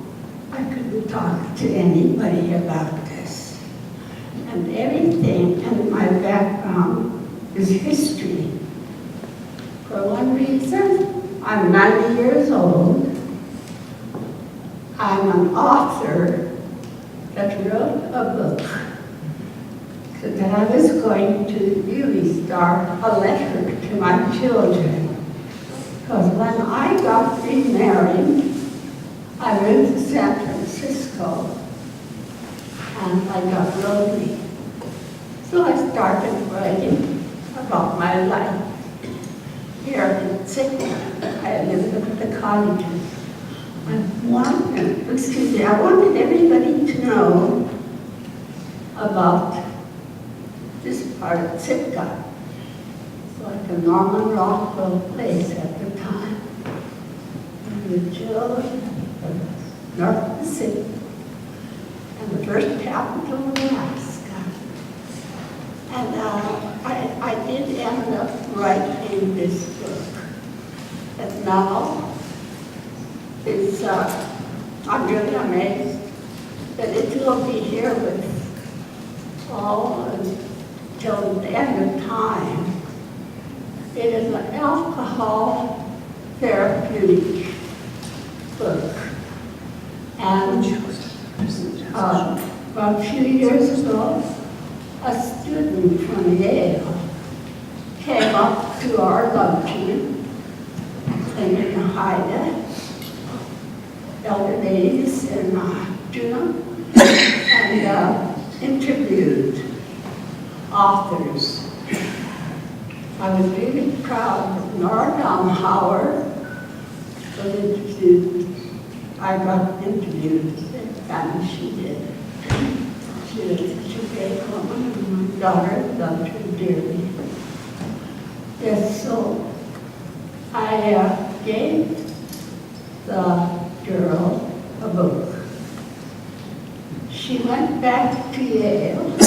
I couldn't talk to anybody about this. And everything in my background is history. For one reason, I'm 90 years old. I'm an author that wrote a book so that I was going to really start a letter to my children. Because when I got remarried, I went to San Francisco and I got lonely. So I started writing about my life here in Sydney. I lived at the colleges. I wanted everybody to know about this part of Sitka. It's like a Norman Rockwell place at the time. And the children of North Pacific and the first capital of Alaska. And I did end up writing this book. And now, I'm really amazed that it will be here with all until the end of time. It is an alcohol therapeutic book. And about a few years ago, a student from Yale came up to our luncheon in Haida, elder ladies in Juneau, and interviewed authors. I was really proud that Nora Howard was interviewed. I got interviewed, and she did. She was such a great woman, and my daughter loved her dearly. Yes, so I gave the girl a book. She went back to Yale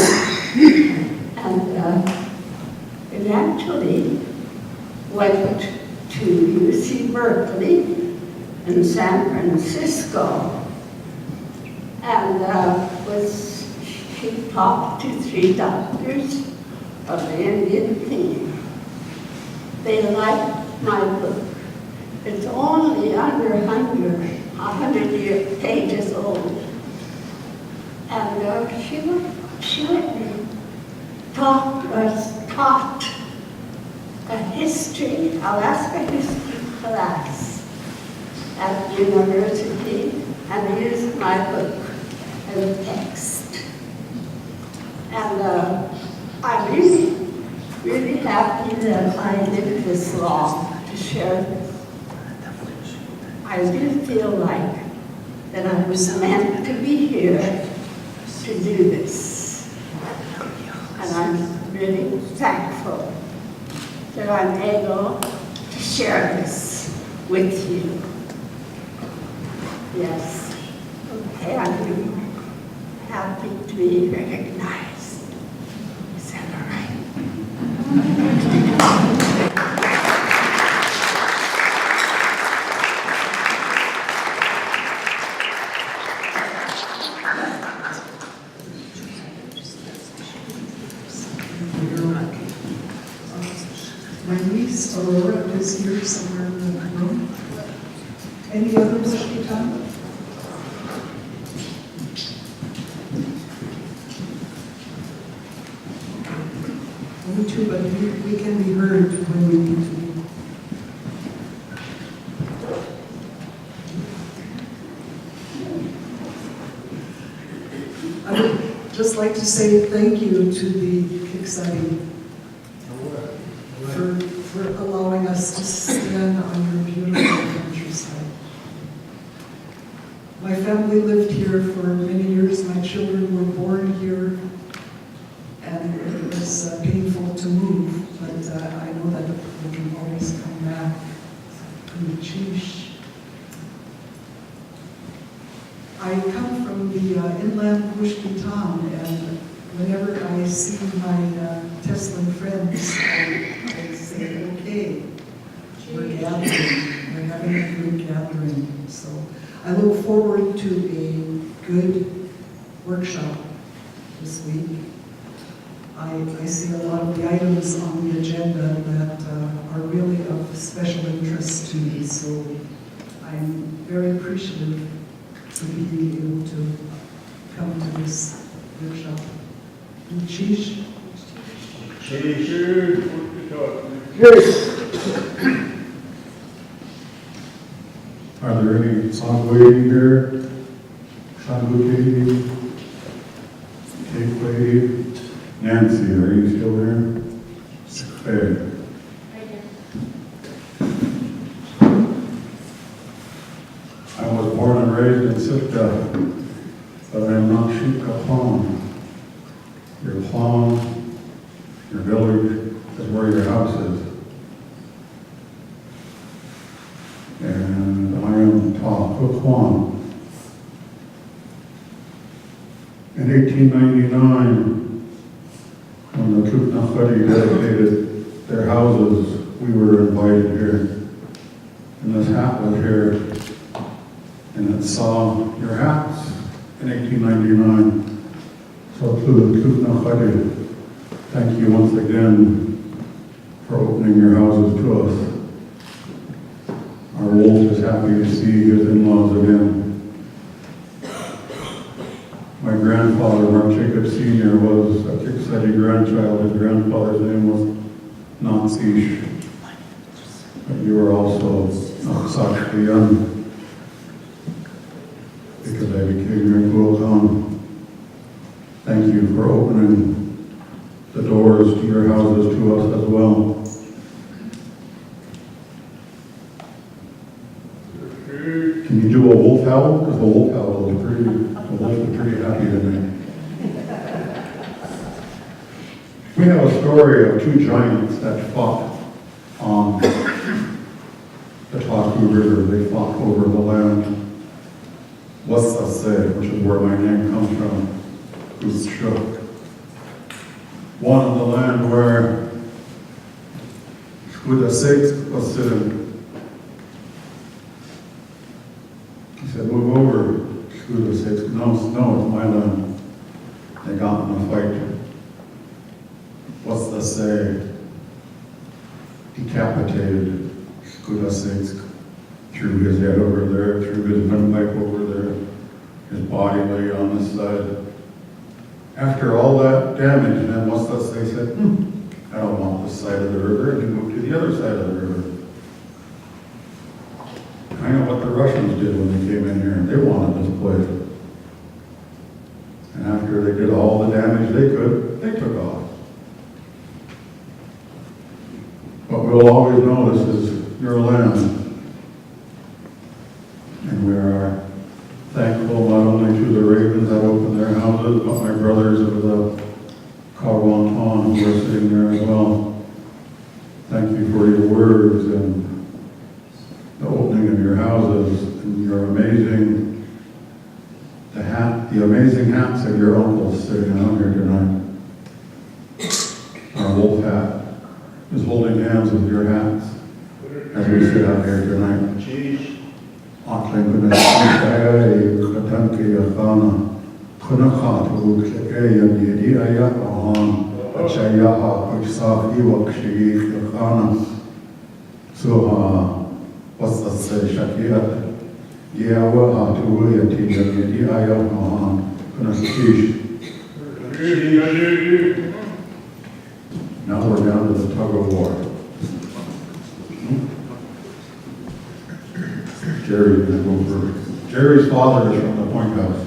and eventually went to UC Berkeley in San Francisco, and she talked to 3 doctors of the Indian theme. They liked my book. It's only under 100 pages old. And she let me taught a history, Alaska history class at the university, and used my book as text. And I'm really happy that I lived this long to share this. I do feel like that I was meant to be here to do this. And I'm really thankful that I'm able to share this with you. Yes. Okay, I'm really happy to be recognized. Is that all right? My niece Aurora is here somewhere in the room. Any others at the time? Me too, but we can be heard when we need to be. I would just like to say thank you to the Kickstarting for allowing family lived here for many years. My children were born here, and it was painful to move, but I know that we can always come back. I come from the inland Pushkitan, and whenever I see my Teslan friends, I say, okay, we're gathering, we're having a good gathering. So I look forward to a good workshop this week. I see a lot of the items on the agenda that are really of special interest to me, so I'm very appreciative to be able to come to this workshop. Cheese. Are there any song waiting here? Shanguti, Kate Wade, Nancy, are you still there? Hey. I was born and raised in Sitka, but I'm not Sitka Plum. Your plum, your village is where your house is. And I am Ta Kukwan. In 1899, when the Kuknachari dedicated their houses, we were invited here. And this hat was here, and it saw your hats in 1899. So to the Kuknachari, thank you once again for opening your houses to us. Our wolf is happy to see his in-laws again. My grandfather, Mark Jacob Sr., was a Kikseti grandchild. His grandfather's name was Natsish. But you are also Naksakriyan, because I became your Kulkan. Thank you for opening the doors to your houses to us as well. Can you do a wolf howl? Because the wolf howl is pretty happy tonight. We have a story of two giants that fought on the Taku River. They fought over the land, Wasase, which is where my name comes from, Ushuk. One on the land where Skudasek was sitting. He said, move over. Skudasek, no, it's my land. They got in a fight. What's the say? Decapitated Skudasek, threw his head over there, threw his windpipe over there. His body lay on this side. After all that damage, then what's that say? He said, I don't want this side of the river, and he moved to the other side of the river. I know what the Russians did when they came in here. They wanted this place. And after they did all the damage they could, they took off. But we'll always know this is your land. And we are thankful not only to the ravens that opened their houses, but my brothers of the Kawwanton who are sitting there as well. Thank you for your words and the opening of your houses and your the amazing hats of your uncles sitting out here tonight. Our wolf hat is holding hands with your hats as we sit out here tonight. What's that say? Shakira. Yeah, well, how to wait until the ayah on Now we're down to the tug of war. Jerry's going to go first. Jerry's father is from the Point House.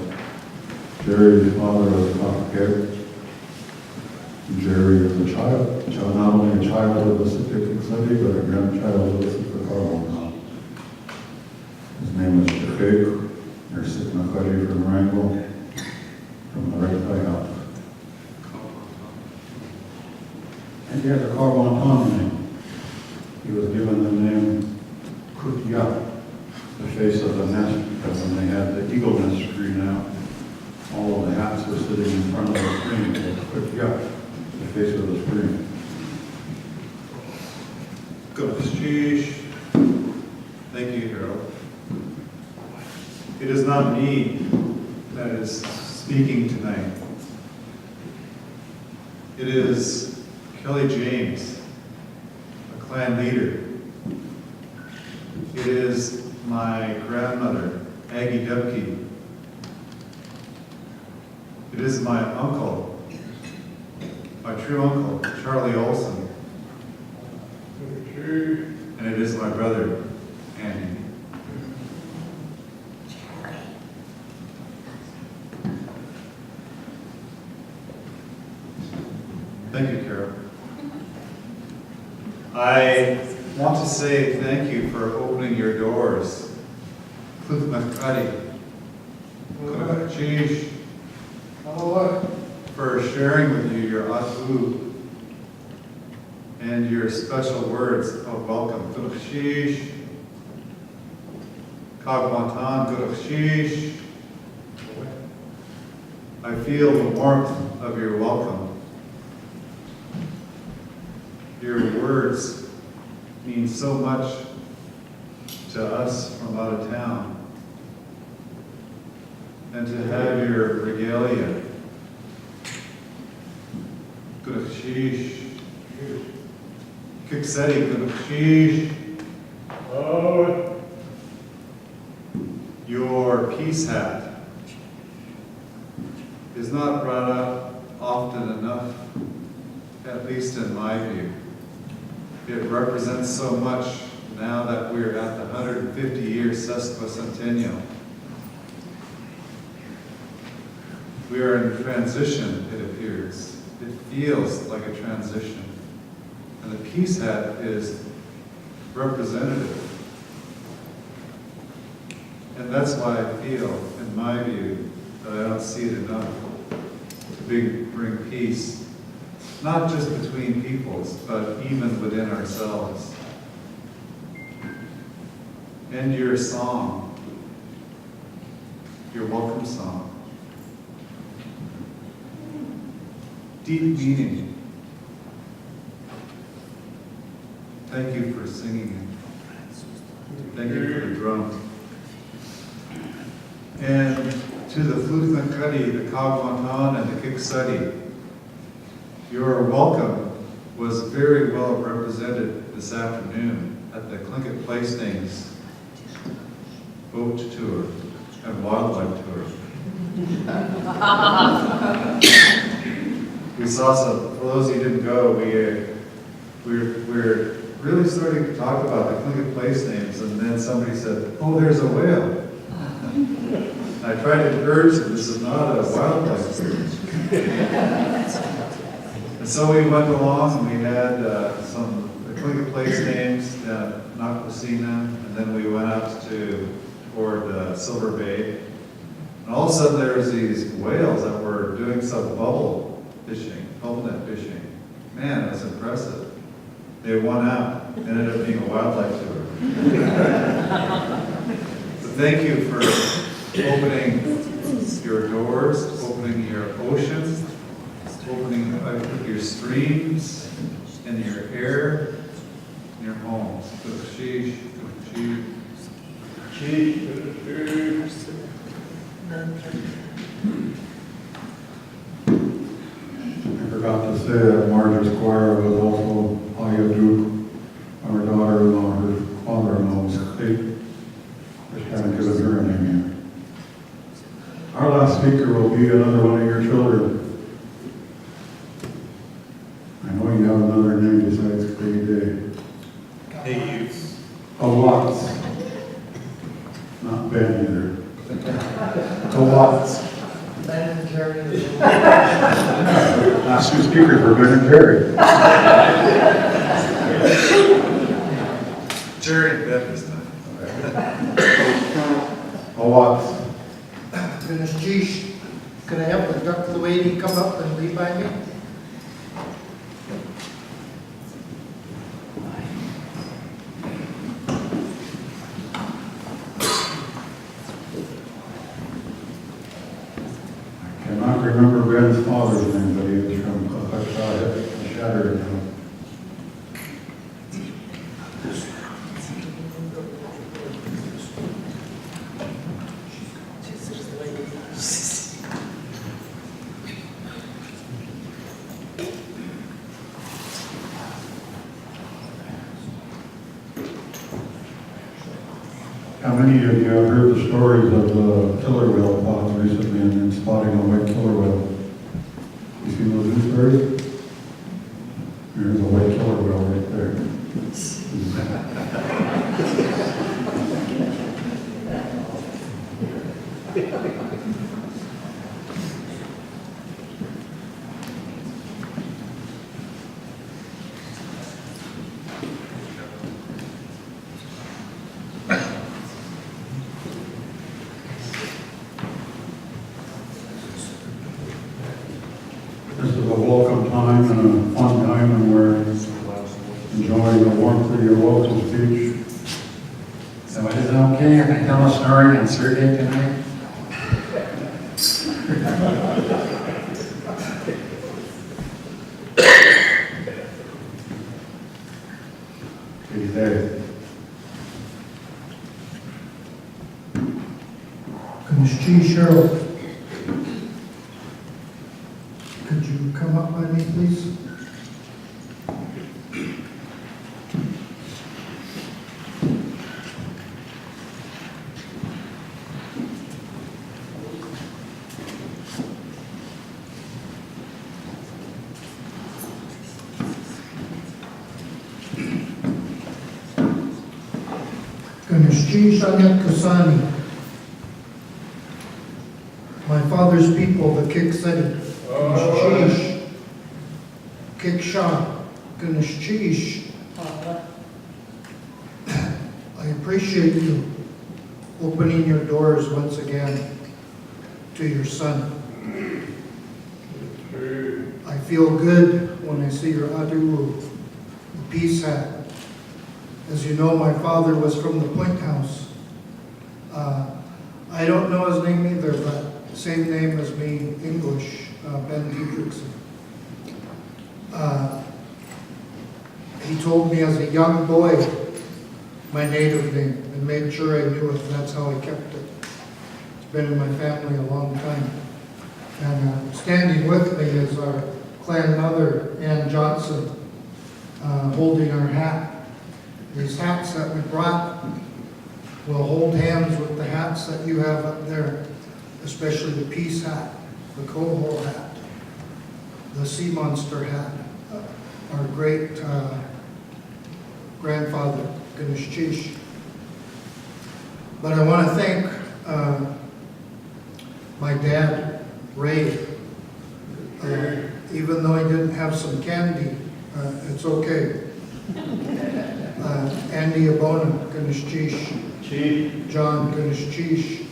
Jerry's father was a Catholic. Jerry is a child, not only a child of the Sitka City, but a grandchild of the Sitka Carmel. His name is Shafik. There's Sidney from Wrangell, from the Red Playhouse. And he has a Carbanton name. He was given the name Kutya, the face of the nest, because when they had the eagle nest screen out, all of the hats were sitting in front of the screen. It was Kutya, the face of the screen. Good. Sheesh. Thank you, Harold. It is not me that is speaking tonight. It is Kelly James, a clan leader. It is my grandmother, Aggie Dubke. It is my uncle, my true uncle, Charlie Olson. And it is my brother, Andy. Thank you, Carol. I want to say thank you for opening your doors. For sharing with you your atu and your special words of welcome. I feel the warmth of your welcome. Your words mean so much to us from out of town. And to have your regalia, your peace hat is not brought up often enough, at least in my view. It represents so much now that we're at the 150-year sesquicentennial. We are in transition, it appears. It feels like a transition. And the peace hat is representative. And that's why I feel, in my view, that I don't see it enough to bring peace, not just between peoples, but even within ourselves. And your song, your welcome song, deep meaning. Thank you for singing it. Thank you for the drums. And to the Fluthankadi, the Kagwantan, and the Kiksadi, your welcome was very well represented this afternoon at the Tlingit Place Names boat tour and wildlife tour. We saw some, for those who didn't go, we're really starting to talk about the Tlingit Place Names, and then somebody said, oh, there's a whale. I tried to encourage them, this is not a wildlife tour. And so we went along and we had the Tlingit Place Names down at Nakwasina, and then we went up toward Silver Bay. And all of a sudden there was these whales that were doing some bubble net fishing. Man, it was impressive. They won out, ended up being a wildlife tour. So thank you for opening your doors, opening your oceans, opening your streams, and your air, and your homes. I forgot to say that Marge Squire was also Ayaduk, our daughter-in-law, her father-in-law was Kate. Just haven't given her a name yet. Our last speaker will be another one of your children. I know you have another name besides Kate. Hey, you. Watts. Not Ben either. Watts. Ben and Terry. Last two speakers were Ben and Terry. Jerry and Ben this time. Watts. Goodness, geez, could I have the Dr. Lady come up and lead by me? I cannot remember Ben's father's name, but he was from Shatter. How many of you have heard the stories of the killer whale spots recently and spotting a white killer whale? You see those news stories? There's a white killer whale right there. This is a welcome time and a fun time, and we're enjoying the warmth of your local speech. So is it okay if I tell a story on Sergey tonight? He's there. Goodness, gee, Cheryl, could you come up by me, please? Goodness, gee, Shanyat Kasani. My father's people, the Kikseti. Goodness, Kiksha. Goodness, cheesh. I appreciate you opening your doors once again to your son. I feel good when I see your Adu, the peace hat. As you know, my father was from the Point House. I don't know his name either, but same name as me, English, Ben Dietrichson. He told me as a young boy my native name and made sure I knew it, and that's how I kept it. It's been in my family a long time. And standing with me is our clan mother, Ann Johnson, holding our hat. These hats that we brought will hold hands with the hats that you have up there, especially the peace hat, the coho hat, the sea monster hat, our great grandfather, Ganesh Chish. But I want to thank my dad, Ray. Even though he didn't have some candy, it's okay. Andy Abona, Ganesh Chish. John, Ganesh Chish.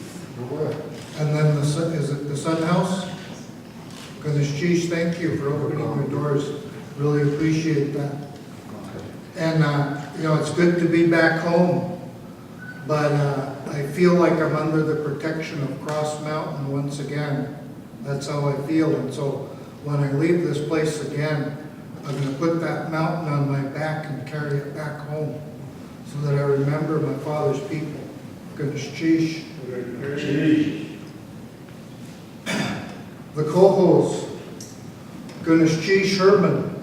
And then is it the Sun House? Ganesh Chish, thank you for opening your doors. Really appreciate that. And it's good to be back home, but I feel like I'm under the protection of Cross Mountain once again. That's how I feel. And so when I leave this place again, I'm going to put that mountain on my back and carry it back home so that I remember my father's people. Ganesh Chish. The Kohos. Ganesh Chish Herman.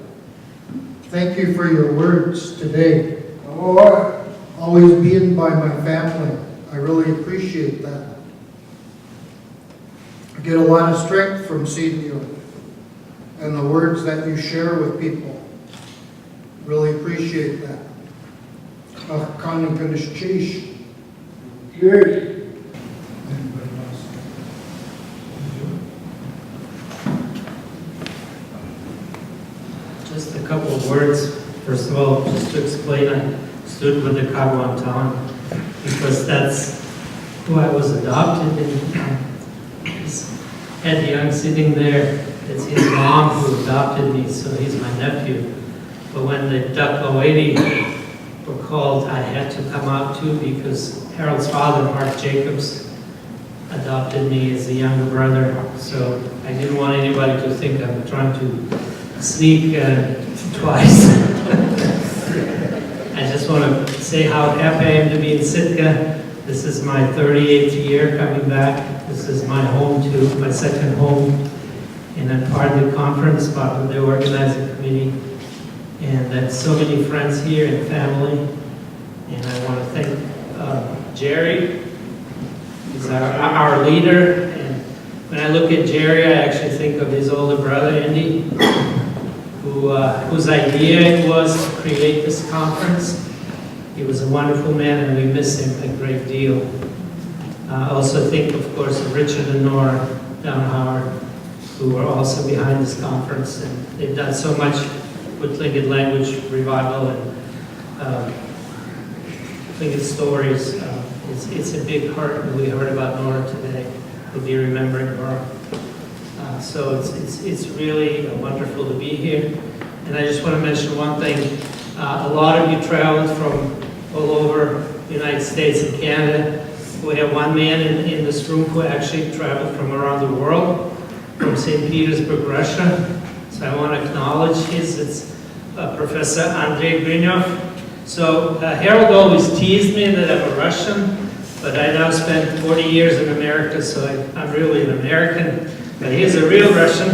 Thank you for your words today. Always being by my family. I really appreciate that. I get a lot of strength from seeing you and the words that you share with people. Really appreciate that. Kani Ganesh Chish. Just a couple of words. First of all, just to explain, I stood with the Kagwan town because that's who I was adopted in. He's Ed Young sitting there. It's his mom who adopted me, so he's my nephew. But when the Duck-O-80 were called, I had to come out too because Harold's father, Mark Jacobs, adopted me as a younger brother. So I didn't want anybody to think I'm trying to sneak twice. I just want to say how happy I am to be in Sitka. This is my 38th year coming back. This is my home too, my second home. And I'm part of the conference, part of the organizing committee. And that's so many friends here and family. And I want to thank Jerry. He's our leader. And when I look at Jerry, I actually think of his older brother, Andy, whose idea it was to create this conference. He was a wonderful man, and we miss him a great deal. I also think, of course, of Richard and Nora down Howard, who are also behind this conference, and they've done so much with Tlingit language revival and Tlingit stories. It's a big heart, and we heard about Nora today. We'll be remembering her. So it's really wonderful to be here. And I just want to mention one thing. A lot of you traveled from all over the United States and Canada. We have one man in this room who actually traveled from around the world, from St. Petersburg, Russia. So I want to acknowledge it's Professor Andrei Grinyov. So Harold always teased me that I'm a Russian, but I now spent 40 years in America, so I'm really an American, but he's a real Russian.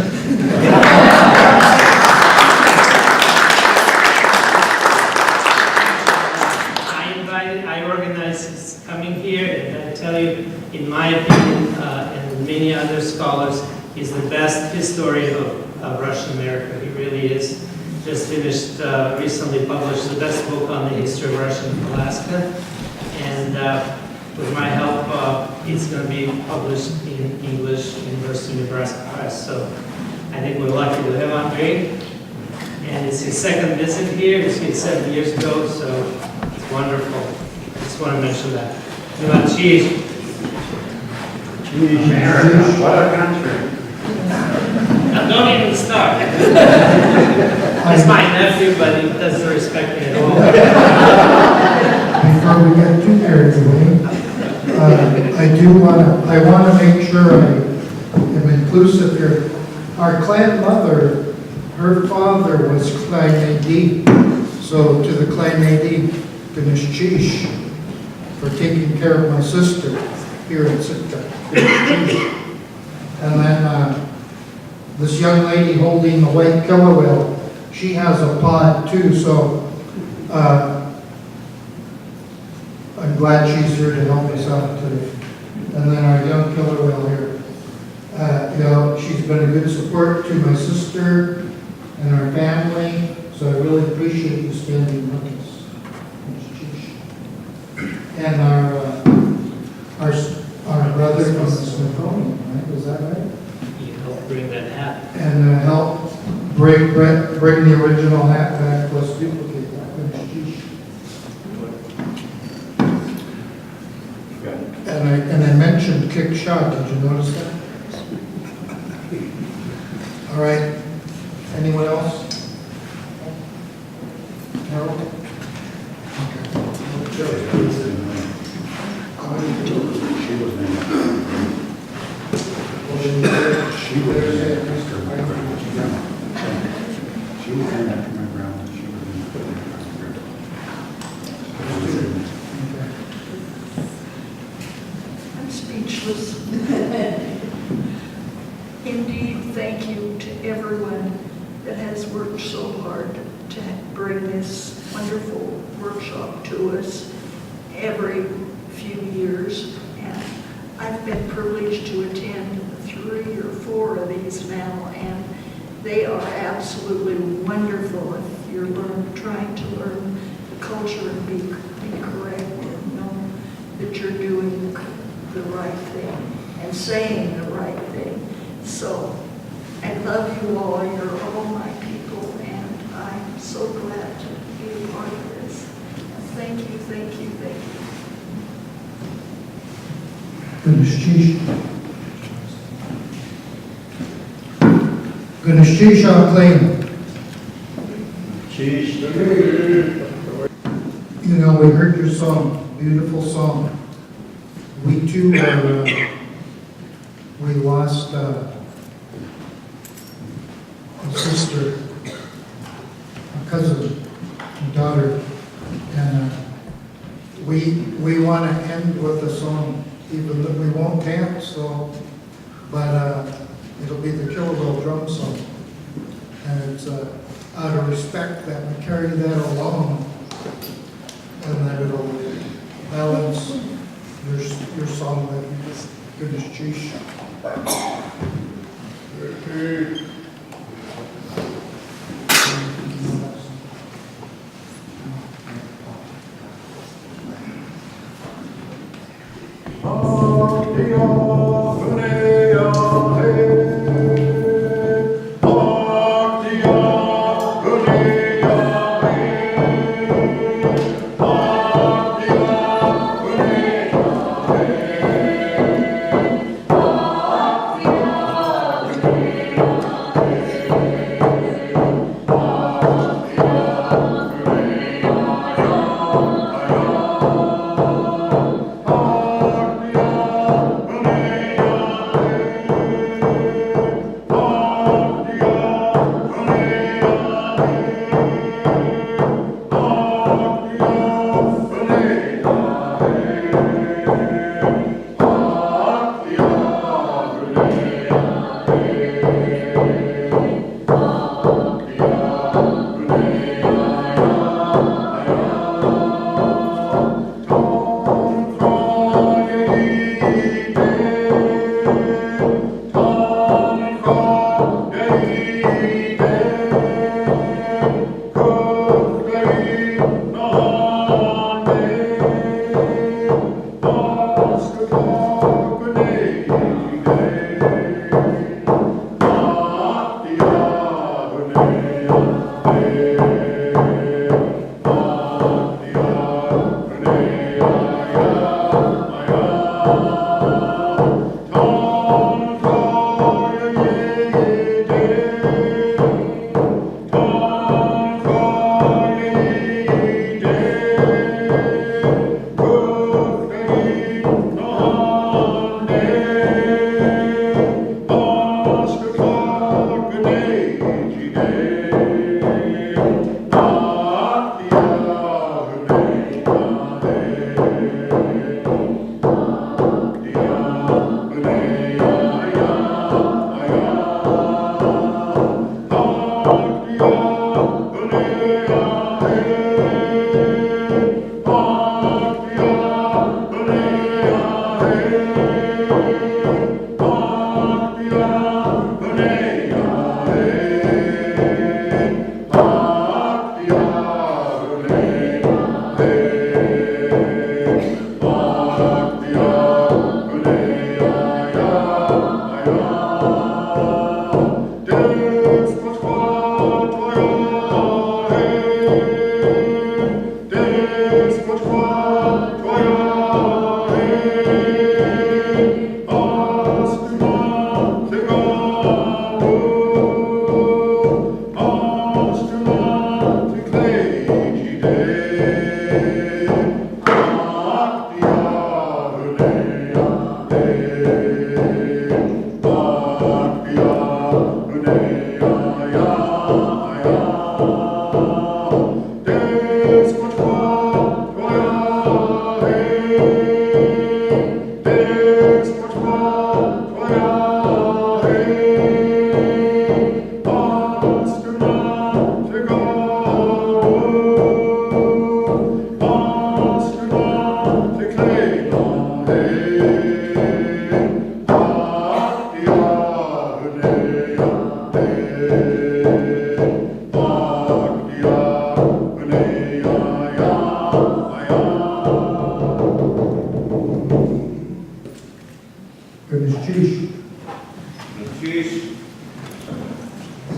I organized his coming here, and I tell you, in my opinion, and many other scholars, he's the best historian of Russian America. He really is. Just finished, recently published the best book on the history of Russia and Alaska. And with my help, it's going to be published in English, University of Nebraska Press. So I think we're lucky to have Andrei. And it's his second visit here. He was here 7 years ago, so it's wonderful. I just want to mention that. You want cheese? America, what a country. Now, don't even start. He's my nephew, but he doesn't respect me at all. Before we get too carried away, I want to make sure I am inclusive here. Our clan mother, her father was Clan Nadi, so to the Clan Nadi, Ganeshchish, for taking care of my sister here in Sitka. And then this young lady holding the white killer whale, she has a pod too, so I'm glad she's here to help us out today. And then our young killer whale here. She's been a good support to my sister and our family, so I really appreciate you spending with us. And our brother from the Smithsonian, right? Was that right? He helped bring that hat. And help bring the original hat back, plus duplicate that. And I mentioned kick shot. Did you notice that? All right. Anyone else? Harold? She was in that my ground. She was in I'm speechless. Indeed, thank you to everyone that has worked so hard to bring this wonderful workshop to us every few years. And I've been privileged to attend 3 or 4 of these now, and they are absolutely wonderful if you're trying to learn the culture and be correct and know that you're doing the right thing and saying the right thing. So I love you all. You're all my people, and I'm so glad to be a part of this. And thank you, thank you, thank you. Ganeshchish. Ganeshtisha Claim. You know, we heard your song, beautiful song. We too are, we lost a sister, a cousin, a daughter, and we want to end with a song, even though we won't dance, so, but it'll be the Kill drum song. And it's out of respect that we carry that along, and that it'll balance your song that you just finished, Chish.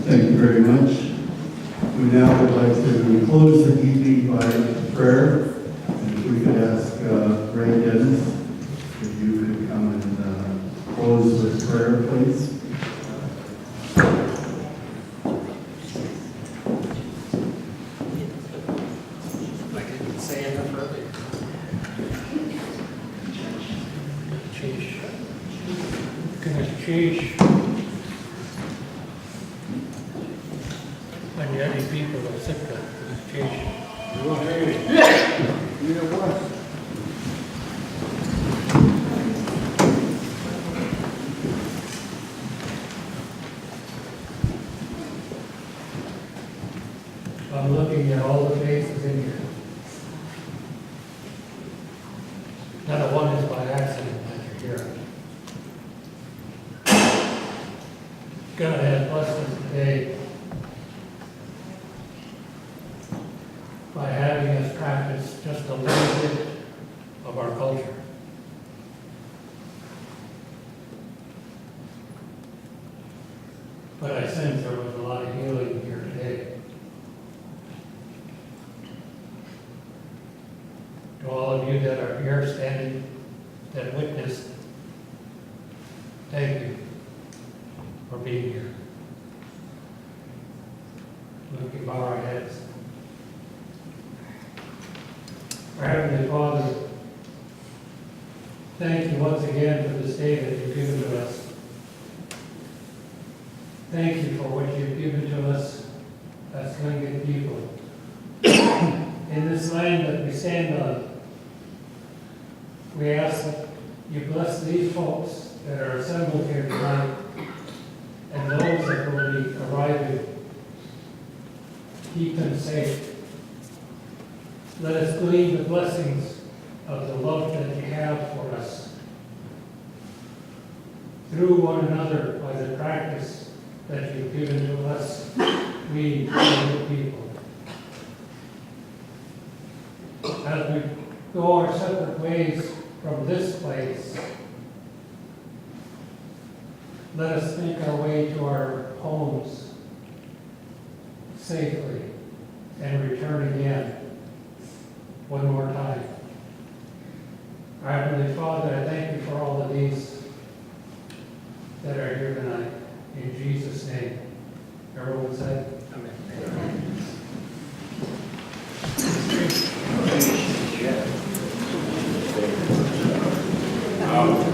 Thank you very much. We now would like to close the evening by prayer. And if we could ask Ray Dennis if you could come and close with prayer, please. Kinish, when you any people are sick of Kinish. I'm looking at all the faces in here. Not one is by accident that you're here. God has blessed us today by having us practice just a little bit of our culture. But I sense there was a lot of healing here today. To all of you that are here standing, that witnessed, thank you for being here. We can bow our heads. Our Heavenly Father, thank you once again for this day that you've given to us. Thank you for what you've given to us as Tlingit people. In this land that we stand on, we ask that you bless these folks that are assembled here tonight and those that will be arriving. Keep them safe. Let us glean the blessings of the love that you have for us through one another by the practice that you've given to us, we, the people. As we go our separate ways from this place, let us make our way to our homes safely and return again one more time. Our Heavenly Father, I thank you for all of these that are here tonight. In Jesus' name. Everyone said, Amen.